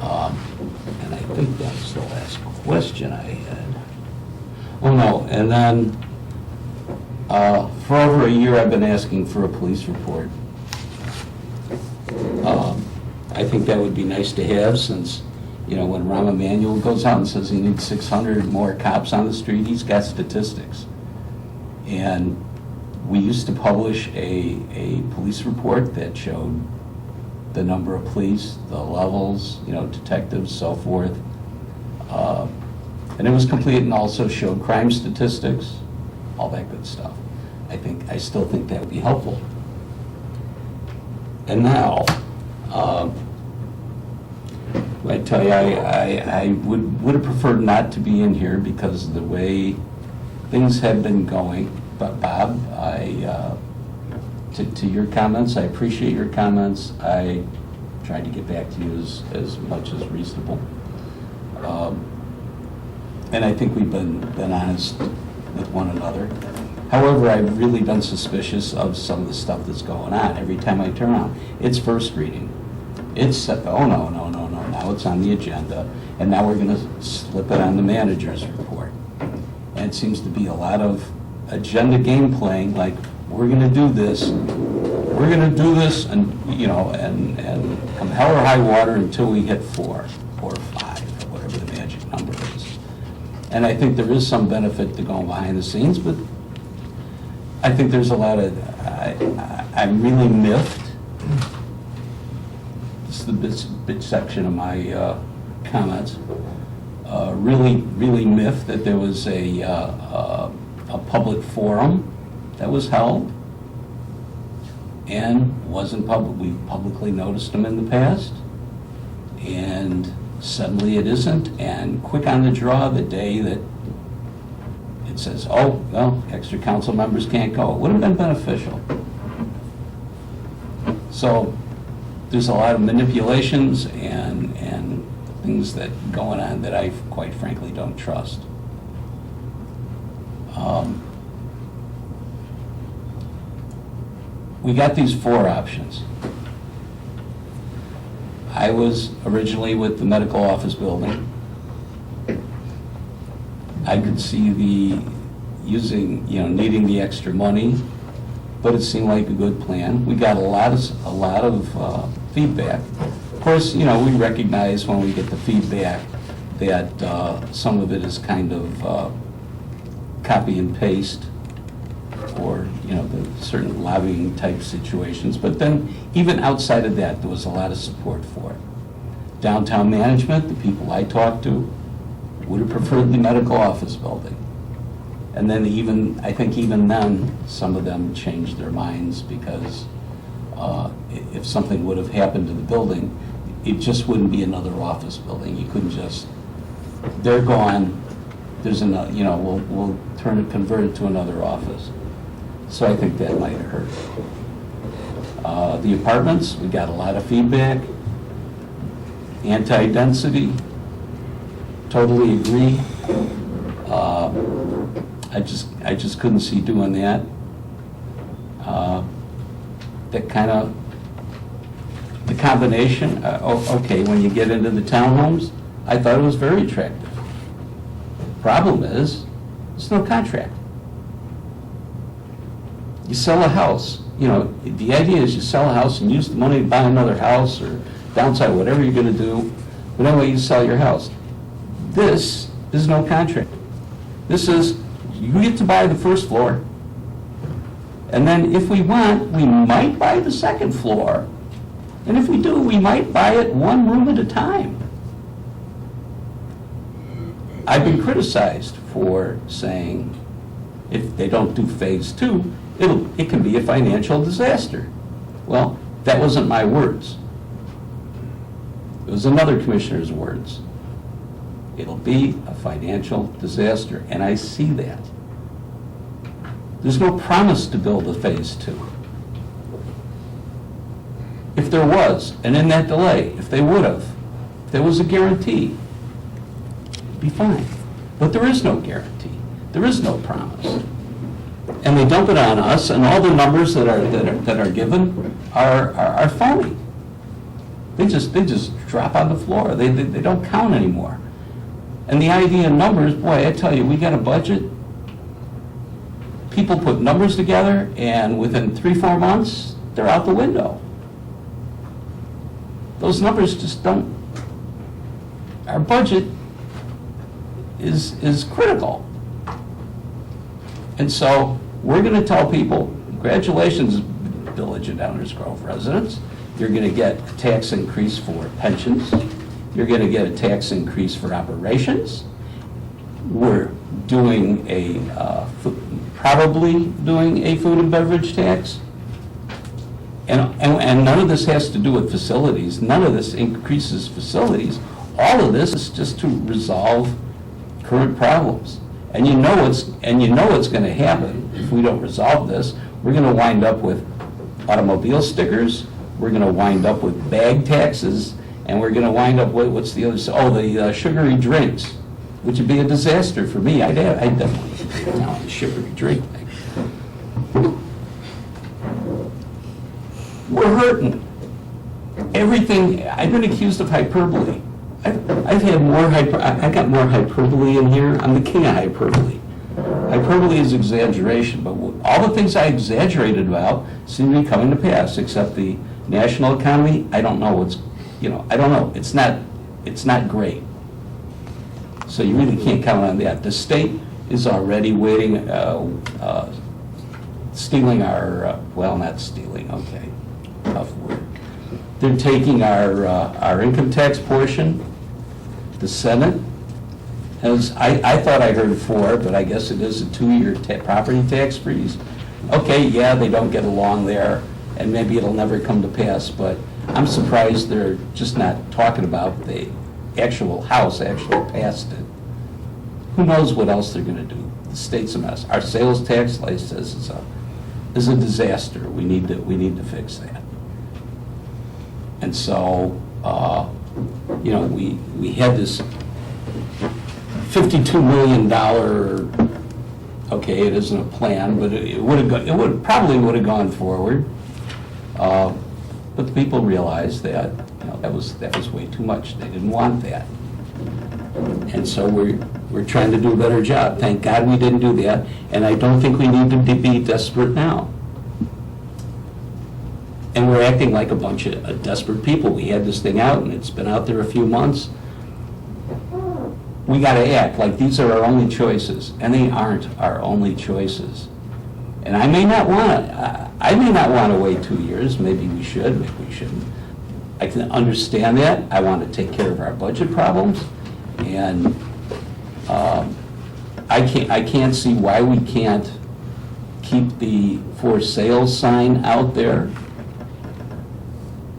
And I think that was the last question I had. Oh, no, and then for over a year, I've been asking for a police report. I think that would be nice to have, since, you know, when Rahm Emanuel goes out and says he needs 600 more cops on the street, he's got statistics. And we used to publish a police report that showed the number of police, the levels, you know, detectives, so forth. And it was complete and also showed crime statistics, all that good stuff. I still think that would be helpful. And now, I tell you, I would have preferred not to be in here because of the way things have been going. But Bob, to your comments, I appreciate your comments. I tried to get back to you as much as reasonable. And I think we've been honest with one another. However, I've really been suspicious of some of the stuff that's going on. Every time I turn around, it's first reading. It's, oh, no, now it's on the agenda, and now we're going to slip it on the manager's report. And it seems to be a lot of agenda game playing, like, we're going to do this, and, you know, and come hell or high water until we hit 4 or 5, or whatever the magic number is. And I think there is some benefit to going behind the scenes, but I think there's a lot of, I'm really miffed. This is the bit section of my comments. Really miffed that there was a public forum that was held and wasn't public. We publicly noticed them in the past, and suddenly it isn't, and quick on the draw the day that it says, oh, well, extra council members can't go. It would have been beneficial. So there's a lot of manipulations and things that going on that I quite frankly don't trust. We got these 4 options. I was originally with the medical office building. I could see needing the extra money, but it seemed like a good plan. We got a lot of feedback. Of course, you know, we recognize when we get the feedback that some of it is kind of copy and paste, or, you know, the certain lobbying type situations. But then, even outside of that, there was a lot of support for it. Downtown management, the people I talked to, would have preferred the medical office building. And then I think even then, some of them changed their minds, because if something would have happened to the building, it just wouldn't be another office building. You couldn't just, they're gone, there's another, you know, we'll convert it to another office. So I think that might have hurt. The apartments, we got a lot of feedback. Anti-density, totally agree. I just couldn't see doing that. that kind of, the combination, okay, when you get into the townhomes, I thought it was very attractive. Problem is, there's no contract. You sell a house, you know, the idea is you sell a house and use the money to buy another house or downsize, whatever you're gonna do, but anyway, you sell your house. This is no contract. This is, you get to buy the first floor, and then if we want, we might buy the second floor, and if we do, we might buy it one room at a time. I've been criticized for saying, if they don't do phase two, it can be a financial disaster. Well, that wasn't my words. It was another commissioner's words. It'll be a financial disaster, and I see that. There's no promise to build a phase two. If there was, and in that delay, if they would have, if there was a guarantee, it'd be fine. But there is no guarantee. There is no promise. And they dump it on us, and all the numbers that are given are phony. They just drop on the floor. They don't count anymore. And the idea of numbers, boy, I tell you, we got a budget. People put numbers together, and within 3-4 months, they're out the window. Those numbers just don't. Our budget is critical. And so we're going to tell people, congratulations, Village of Downers Grove residents, you're going to get a tax increase for pensions. You're going to get a tax increase for operations. We're doing probably doing a food and beverage tax. And none of this has to do with facilities. None of this increases facilities. All of this is just to resolve current problems. And you know what's going to happen if we don't resolve this. We're going to wind up with automobile stickers. We're going to wind up with bag taxes. And we're going to wind up with, what's the other, the sugary drinks, which would be a disaster for me. I'd definitely want a sugary drink. We're hurting. Everything, I've been accused of hyperbole. I've had more I got more hyperbole in here. I'm the king of hyperbole. Hyperbole is exaggeration, but all the things I exaggerated about seem to be coming to pass, except the national economy. I don't know what's, I don't know. It's not great. So you really can't count on that. The state is already waiting, stealing our, well, not stealing, okay, tough word. They're taking our income tax portion. The Senate has, I thought I heard 4, but I guess it is a 2-year property tax freeze. Okay, yeah, they don't get along there, and maybe it'll never come to pass, but I'm surprised they're just not talking about the actual House actually passed it. Who knows what else they're going to do? The state's a mess. Our sales tax, like I says, is a disaster. We need to fix that. And so, we had this $52 million. Okay, it isn't a plan, but it probably would have gone forward. But the people realized that that was way too much. They didn't want that, and so we're trying to do a better job. Thank God we didn't do that, and I don't think we need to be desperate now. And we're acting like a bunch of desperate people. We had this thing out, and it's been out there a few months. We got to act like these are our only choices, and they aren't our only choices. And I may not want to wait 2 years. Maybe we should. Maybe we shouldn't. I can understand that. I want to take care of our budget problems, and I can't see why we can't keep the for sale sign out there.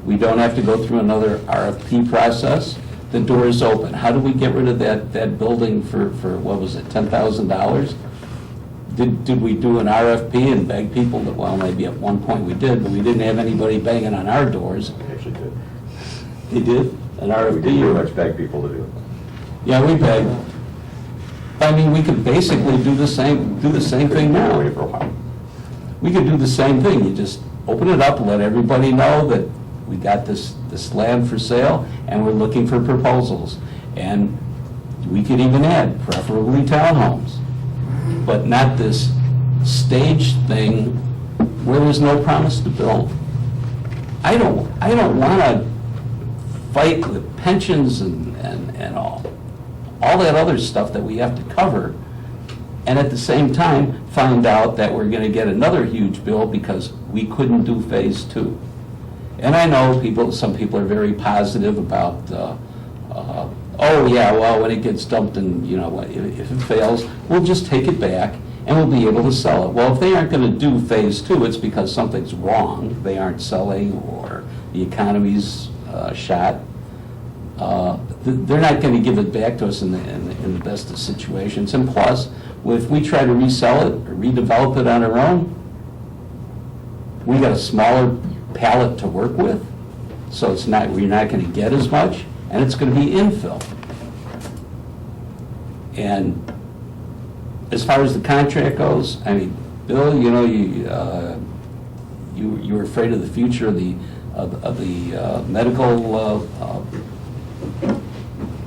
We don't have to go through another RFP process. The door is open. How do we get rid of that building for what was it, $10,000? Did we do an RFP and beg people that, well, maybe at one point we did, but we didn't have anybody banging on our doors. We actually did. They did? An RFP? We did pretty much beg people to do it. Yeah, we begged. I mean, we could basically do the same thing now. Wait for a while. we could do the same thing. You just open it up, let everybody know that we got this land for sale, and we're looking for proposals. And we could even add preferably townhomes, but not this staged thing where there's no promise to build. I don't want to fight with pensions and all that other stuff that we have to cover, and at the same time find out that we're going to get another huge bill because we couldn't do phase 2. And I know some people are very positive about, oh yeah, well, when it gets dumped and, if it fails, we'll just take it back and we'll be able to sell it. Well, if they aren't going to do phase 2, it's because something's wrong. They aren't selling, or the economy's shot. They're not going to give it back to us in the best of situations. And plus, if we try to resell it or redevelop it on our own, we got a smaller palette to work with, so we're not going to get as much, and it's going to be infill. And as far as the contract goes, I mean, Bill, you were afraid of the future of the medical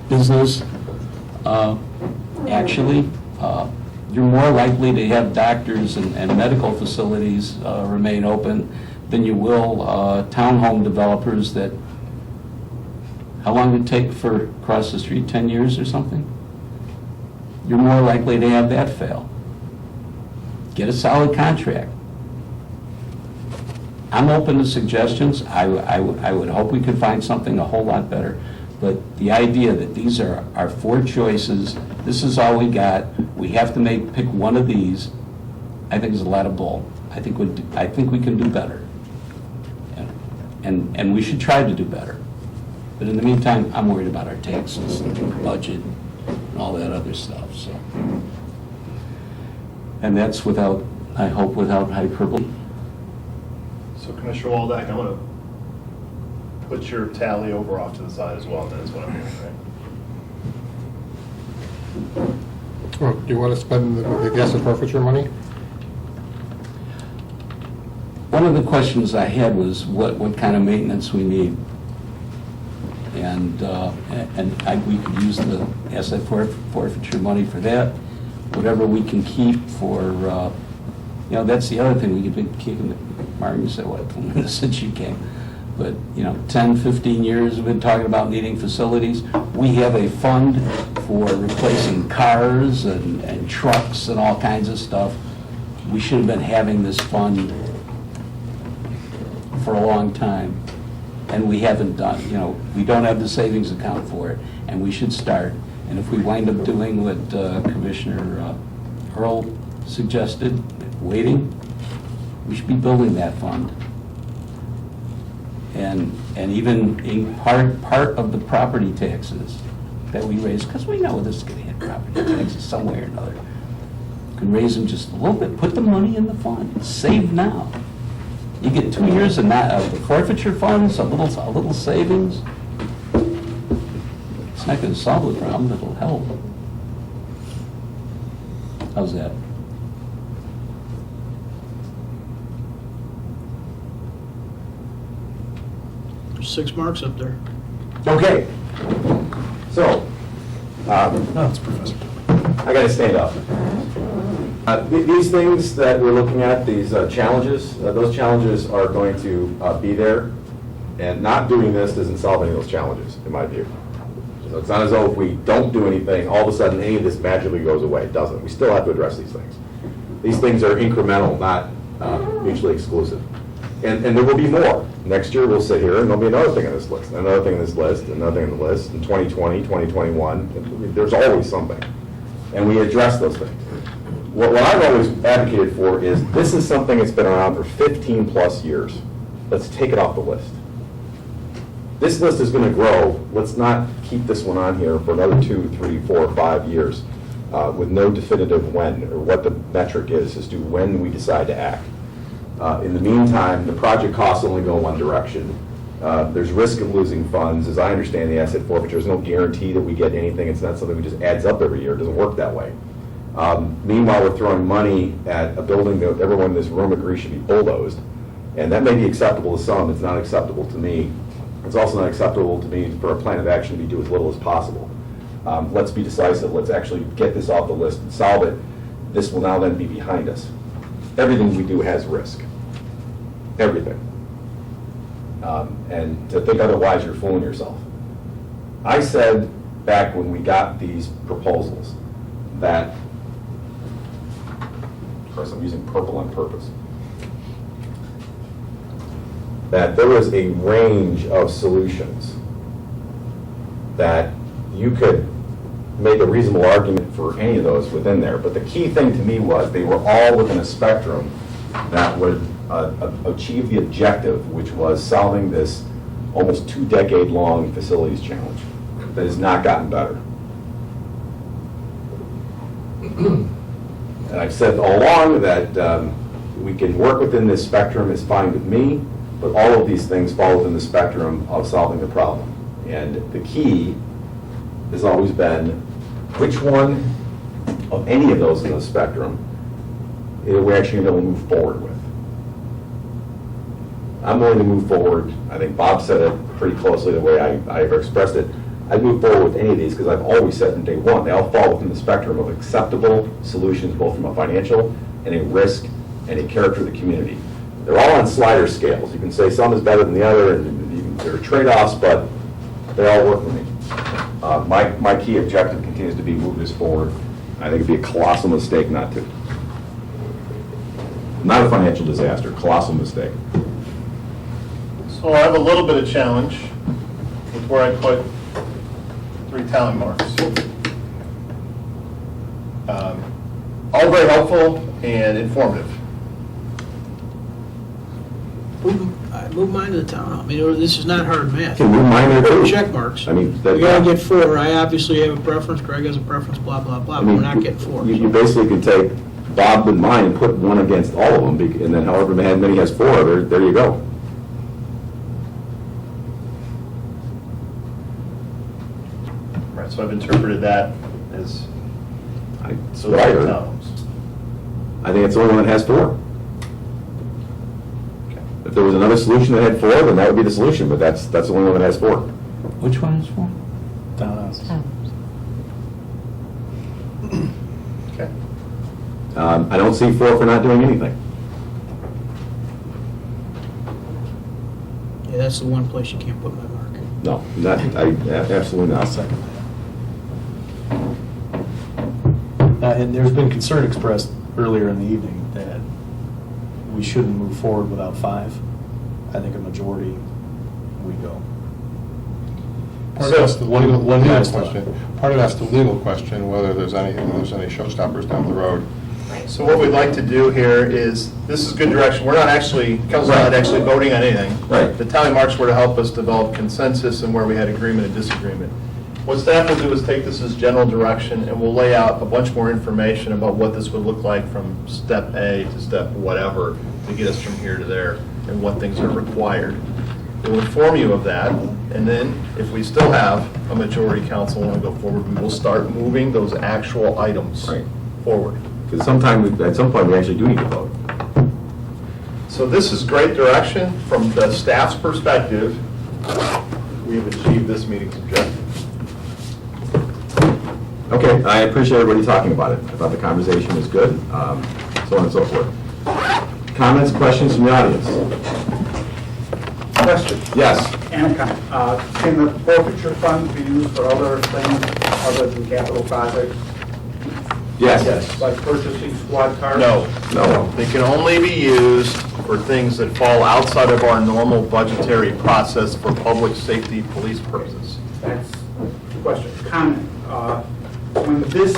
business. Actually, you're more likely to have doctors and medical facilities remain open than you will townhome developers that, how long did it take for across the street, 10 years or something? You're more likely to have that fail. Get a solid contract. I'm open to suggestions. I would hope we could find something a whole lot better. But the idea that these are our 4 choices, this is all we got, we have to pick one of these, I think is a lot of bull. I think we can do better. And we should try to do better. But in the meantime, I'm worried about our taxes and budget and all that other stuff, so. And that's I hope without hyperbole. So Commissioner Waldeck, I'm going to put your tally over off to the side as well, then is what I'm hearing, right? Well, do you want to spend the asset forfeiture money? One of the questions I had was what kind of maintenance we need. And we could use the asset forfeiture money for that. Whatever we can keep for, that's the other thing we could be keeping. Martin, you said, what, since you came? But, 10, 15 years we've been talking about needing facilities. We have a fund for replacing cars and trucks and all kinds of stuff. We should have been having this fund for a long time, and we haven't done. We don't have the savings account for it, and we should start. And if we wind up doing what Commissioner Earl suggested, waiting, we should be building that fund. And even in part of the property taxes that we raise, because we know this is going to hit property taxes some way or another, can raise them just a little bit, put the money in the fund, save now. You get 2 years of the forfeiture funds, a little savings. It's not going to solve the problem, it'll help. How's that? There's 6 marks up there. Okay. So, No, it's Professor. I got to stand up. These things that we're looking at, these challenges, those challenges are going to be there, and not doing this doesn't solve any of those challenges, in my view. So it's not as though if we don't do anything, all of a sudden any of this magically goes away. It doesn't. We still have to address these things. These things are incremental, not mutually exclusive. And there will be more. Next year we'll sit here and there'll be another thing on this list, another thing on this list, another thing on the list, in 2020, 2021. There's always something. And we address those things. What I've always advocated for is this is something that's been around for 15 plus years. Let's take it off the list. This list is going to grow. Let's not keep this one on here for another 2, 3, 4, 5 years with no definitive when or what the metric is as to when we decide to act. In the meantime, the project costs only go one direction. There's risk of losing funds. As I understand the asset forfeiture, there's no guarantee that we get anything. It's not something that just adds up every year. It doesn't work that way. Meanwhile, we're throwing money at a building that everyone in this room agrees should be bulldozed. And that may be acceptable to some, it's not acceptable to me. It's also not acceptable to me for a plan of action to be do as little as possible. Let's be decisive, let's actually get this off the list and solve it. This will now then be behind us. Everything we do has risk. Everything. And to think otherwise, you're fooling yourself. I said back when we got these proposals that, of course I'm using purple on purpose, that there was a range of solutions that you could make a reasonable argument for any of those within there. But the key thing to me was they were all within a spectrum that would achieve the objective, which was solving this almost 2-decade-long facilities challenge that has not gotten better. And I've said all along that we can work within this spectrum is fine with me, but all of these things fall within the spectrum of solving the problem. And the key has always been which one of any of those in the spectrum we're actually going to move forward with. I'm willing to move forward. I think Bob said it pretty closely the way I've expressed it. I'd move forward with any of these because I've always said from day one, they all fall within the spectrum of acceptable solutions, both from a financial and a risk and a character of the community. They're all on slider scales. You can say some is better than the other, and there are trade-offs, but they all work for me. My key objective continues to be move this forward. I think it'd be a colossal mistake not to. Not a financial disaster, colossal mistake. So I have a little bit of challenge with where I put 3 tally marks. All very helpful and informative. I move mine to the town hall. I mean, this is not hard math. Can move mine there too. Check marks. I mean, We gotta get 4. I obviously have a preference, Greg has a preference, blah, blah, blah, but we're not getting 4. You basically can take Bob and mine and put one against all of them, and then however many has 4, there you go. Right, so I've interpreted that as That's so what I heard. towns. I think it's the only one that has 4. If there was another solution that had 4, then that would be the solution, but that's the only one that has 4. Which one is for? Townhouses. Okay. I don't see 4 for not doing anything. Yeah, that's the one place you can't put my mark. No, absolutely I'll not. second that. And there's been concern expressed earlier in the evening that we shouldn't move forward without 5. I think a majority, we go. Part of that's the legal last question. Part of that's the legal question, whether there's any showstoppers down the road. So what we'd like to do here is, this is good direction. We're not actually, council's not actually voting on anything. Right. The tally marks were to help us develop consensus and where we had agreement and disagreement. What staff will do is take this as general direction, and we'll lay out a bunch more information about what this would look like from step A to step whatever to get us from here to there, and what things are required. We'll inform you of that, and then if we still have a majority council want to go forward, we will start moving those actual items Right. forward. Because at some point, we actually do need to vote. So this is great direction. From the staff's perspective, we have achieved this meeting's objective. Okay, I appreciate everybody talking about it. I thought the conversation was good, so on and so forth. Comments, questions from the audience? Question. Yes. Anaheim, can the forfeiture funds be used for other things other than capital projects? Yes. Like purchasing squad cars? No. No. They can only be used for things that fall outside of our normal budgetary process for public safety police purposes. That's the question. Comment. When this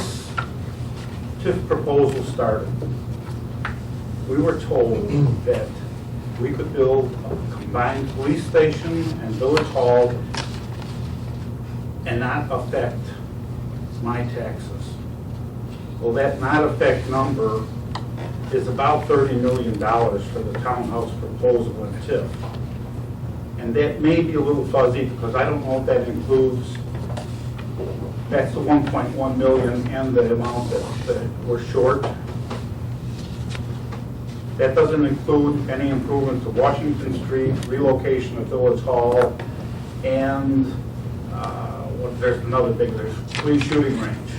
TIF proposal started, we were told that we could build a combined police station and village hall and not affect my taxes. Well, that not affect number is about $30 million for the townhouse proposal in TIF. And that may be a little fuzzy because I don't know if that includes That's the 1.1 million and the amount that we're short. That doesn't include any improvements to Washington Street, relocation of Village Hall, and there's another big, there's 3 shooting range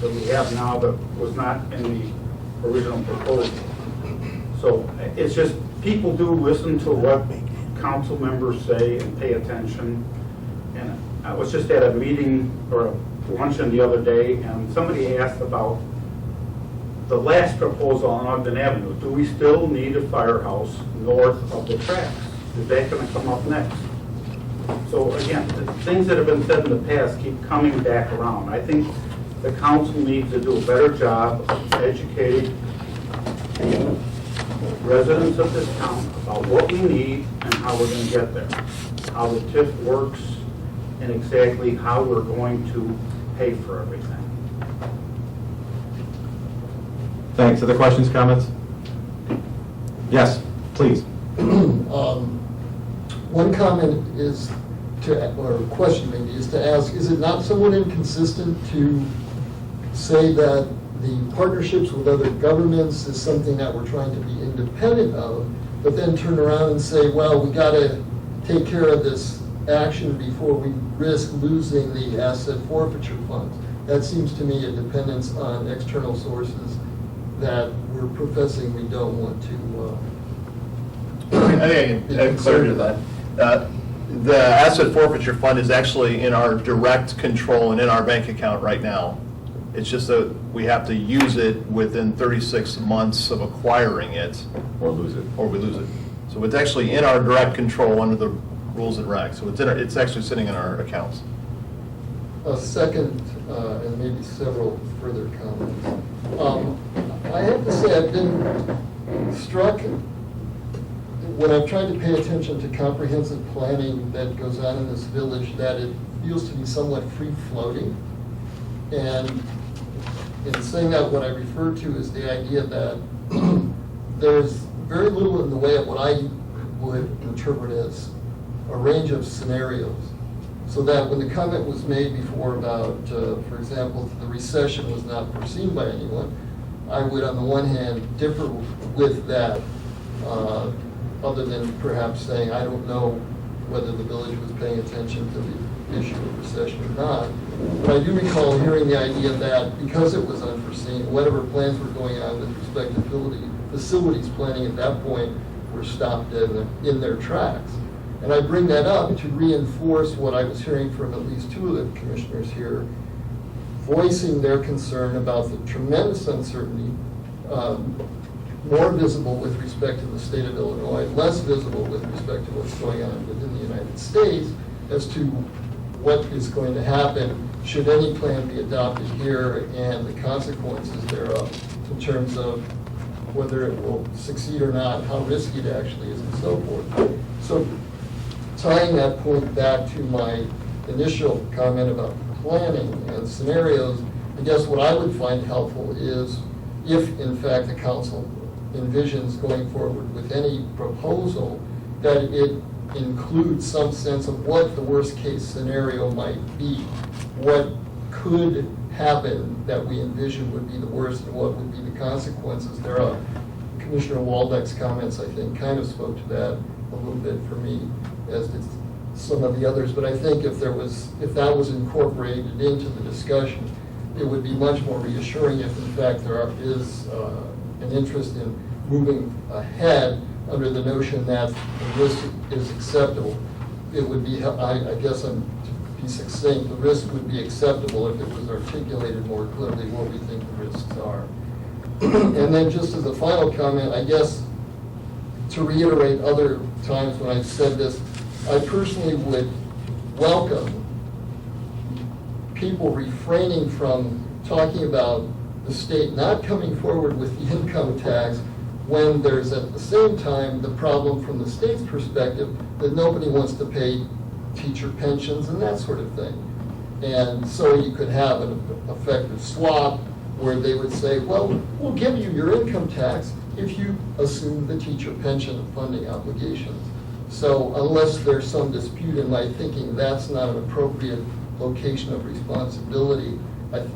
that we have now that was not in the original proposal. So it's just, people do listen to what council members say and pay attention. And I was just at a meeting or a luncheon the other day, and somebody asked about the last proposal on Ogden Avenue. Do we still need a firehouse north of the tracks? Is that going to come up next? So again, the things that have been said in the past keep coming back around. I think the council needs to do a better job of educating residents of this town about what we need and how we're going to get there, how the TIF works, and exactly how we're going to pay for everything. Thanks. Other questions, comments? Yes, please. One comment is or question maybe, is to ask, is it not somewhat inconsistent to say that the partnerships with other governments is something that we're trying to be independent of, but then turn around and say, well, we got to take care of this action before we risk losing the asset forfeiture funds? That seems to me a dependence on external sources that we're professing we don't want to. I think I can add clarity to that. The asset forfeiture fund is actually in our direct control and in our bank account right now. It's just that we have to use it within 36 months of acquiring it. Or lose it. Or we lose it. So it's actually in our direct control under the rules and regs. So it's actually sitting in our accounts. A second, and maybe several further comments. I have to say I've been struck when I've tried to pay attention to comprehensive planning that goes on in this village, that it feels to be somewhat free-floating. And in saying that, what I refer to is the idea that there's very little in the way of what I would interpret as a range of scenarios. So that when the comment was made before about, for example, the recession was not foreseen by anyone, I would, on the one hand, differ with that, other than perhaps saying, I don't know whether the village was paying attention to the issue of recession or not. But I do recall hearing the idea that because it was unforeseen, whatever plans were going on with respect to facilities planning at that point were stopped in their tracks. And I bring that up to reinforce what I was hearing from at least 2 of the commissioners here, voicing their concern about the tremendous uncertainty, more visible with respect to the state of Illinois, less visible with respect to what's going on within the United States, as to what is going to happen should any plan be adopted here and the consequences thereof in terms of whether it will succeed or not, how risky it actually is, and so forth. So tying that point back to my initial comment about planning and scenarios, I guess what I would find helpful is if, in fact, the council envisions going forward with any proposal, that it includes some sense of what the worst-case scenario might be, what could happen that we envision would be the worst, and what would be the consequences thereof. Commissioner Waldeck's comments, I think, kind of spoke to that a little bit for me, as did some of the others. But I think if that was incorporated into the discussion, it would be much more reassuring if, in fact, there is an interest in moving ahead under the notion that the risk is acceptable. It would be, I guess I'm to be succinct, the risk would be acceptable if it was articulated more clearly what we think the risks are. And then just as a final comment, I guess to reiterate other times when I've said this, I personally would welcome people refraining from talking about the state not coming forward with the income tax when there's at the same time the problem from the state's perspective that nobody wants to pay teacher pensions and that sort of thing. And so you could have an effective swap where they would say, well, we'll give you your income tax if you assume the teacher pension funding obligations. So unless there's some dispute in my thinking, that's not an appropriate location of responsibility.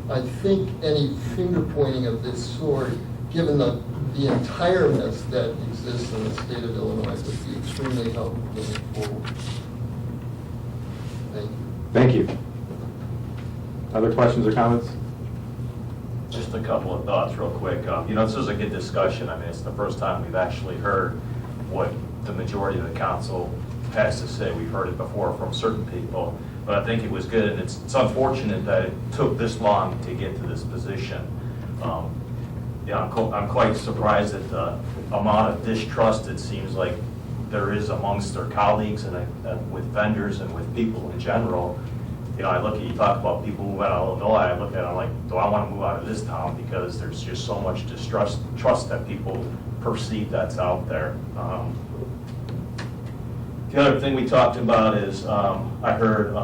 I think any finger pointing of this sort, given the entire mess that exists in the state of Illinois, would be extremely helpful moving forward. Thank you. Thank you. Other questions or comments? Just a couple of thoughts real quick. This is a good discussion. I mean, it's the first time we've actually heard what the majority of the council has to say. We've heard it before from certain people, but I think it was good, and it's unfortunate that it took this long to get to this position. I'm quite surprised at the amount of distrust it seems like there is amongst their colleagues and with vendors and with people in general. I look at, you talk about people who went out of Illinois, I look at it, I'm like, do I want to move out of this town? Because there's just so much trust that people perceive that's out there. The other thing we talked about is, I heard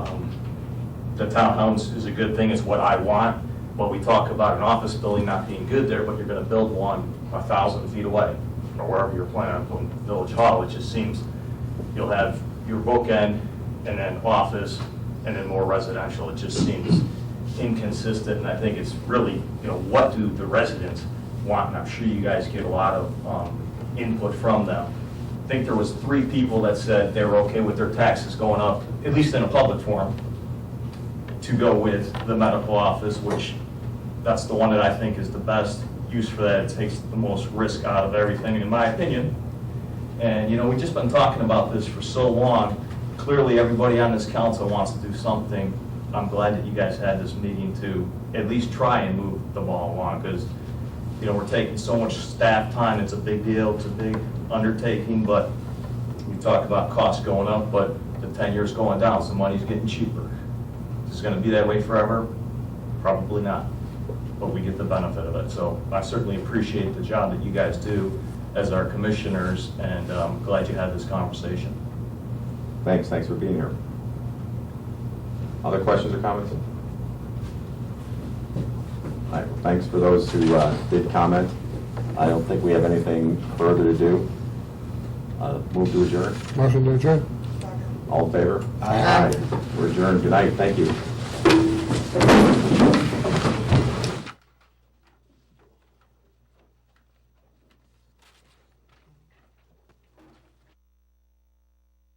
the townhouse is a good thing, it's what I want, but we talk about an office building not being good there, but you're going to build one 1,000 feet away, or wherever you're planning on putting Village Hall. It just seems you'll have your bookend and then office and then more residential. It just seems inconsistent, and I think it's really, what do the residents want? And I'm sure you guys get a lot of input from them. I think there was 3 people that said they were okay with their taxes going up, at least in a public forum, to go with the medical office, which that's the one that I think is the best use for that. It takes the most risk out of everything, in my opinion. And, we've just been talking about this for so long. Clearly, everybody on this council wants to do something. I'm glad that you guys had this meeting to at least try and move the ball along, because, we're taking so much staff time. It's a big deal. It's a big undertaking, but we talk about costs going up, but the 10 years going down, so money's getting cheaper. Is it going to be that way forever? Probably not, but we get the benefit of it. So I certainly appreciate the job that you guys do as our commissioners, and I'm glad you had this conversation. Thanks for being here. Other questions or comments? All right, well, thanks for those who did comment. I don't think we have anything further to do. Move to adjourn. Motion to adjourn. All in favor? Aye. We're adjourned. Good night. Thank you.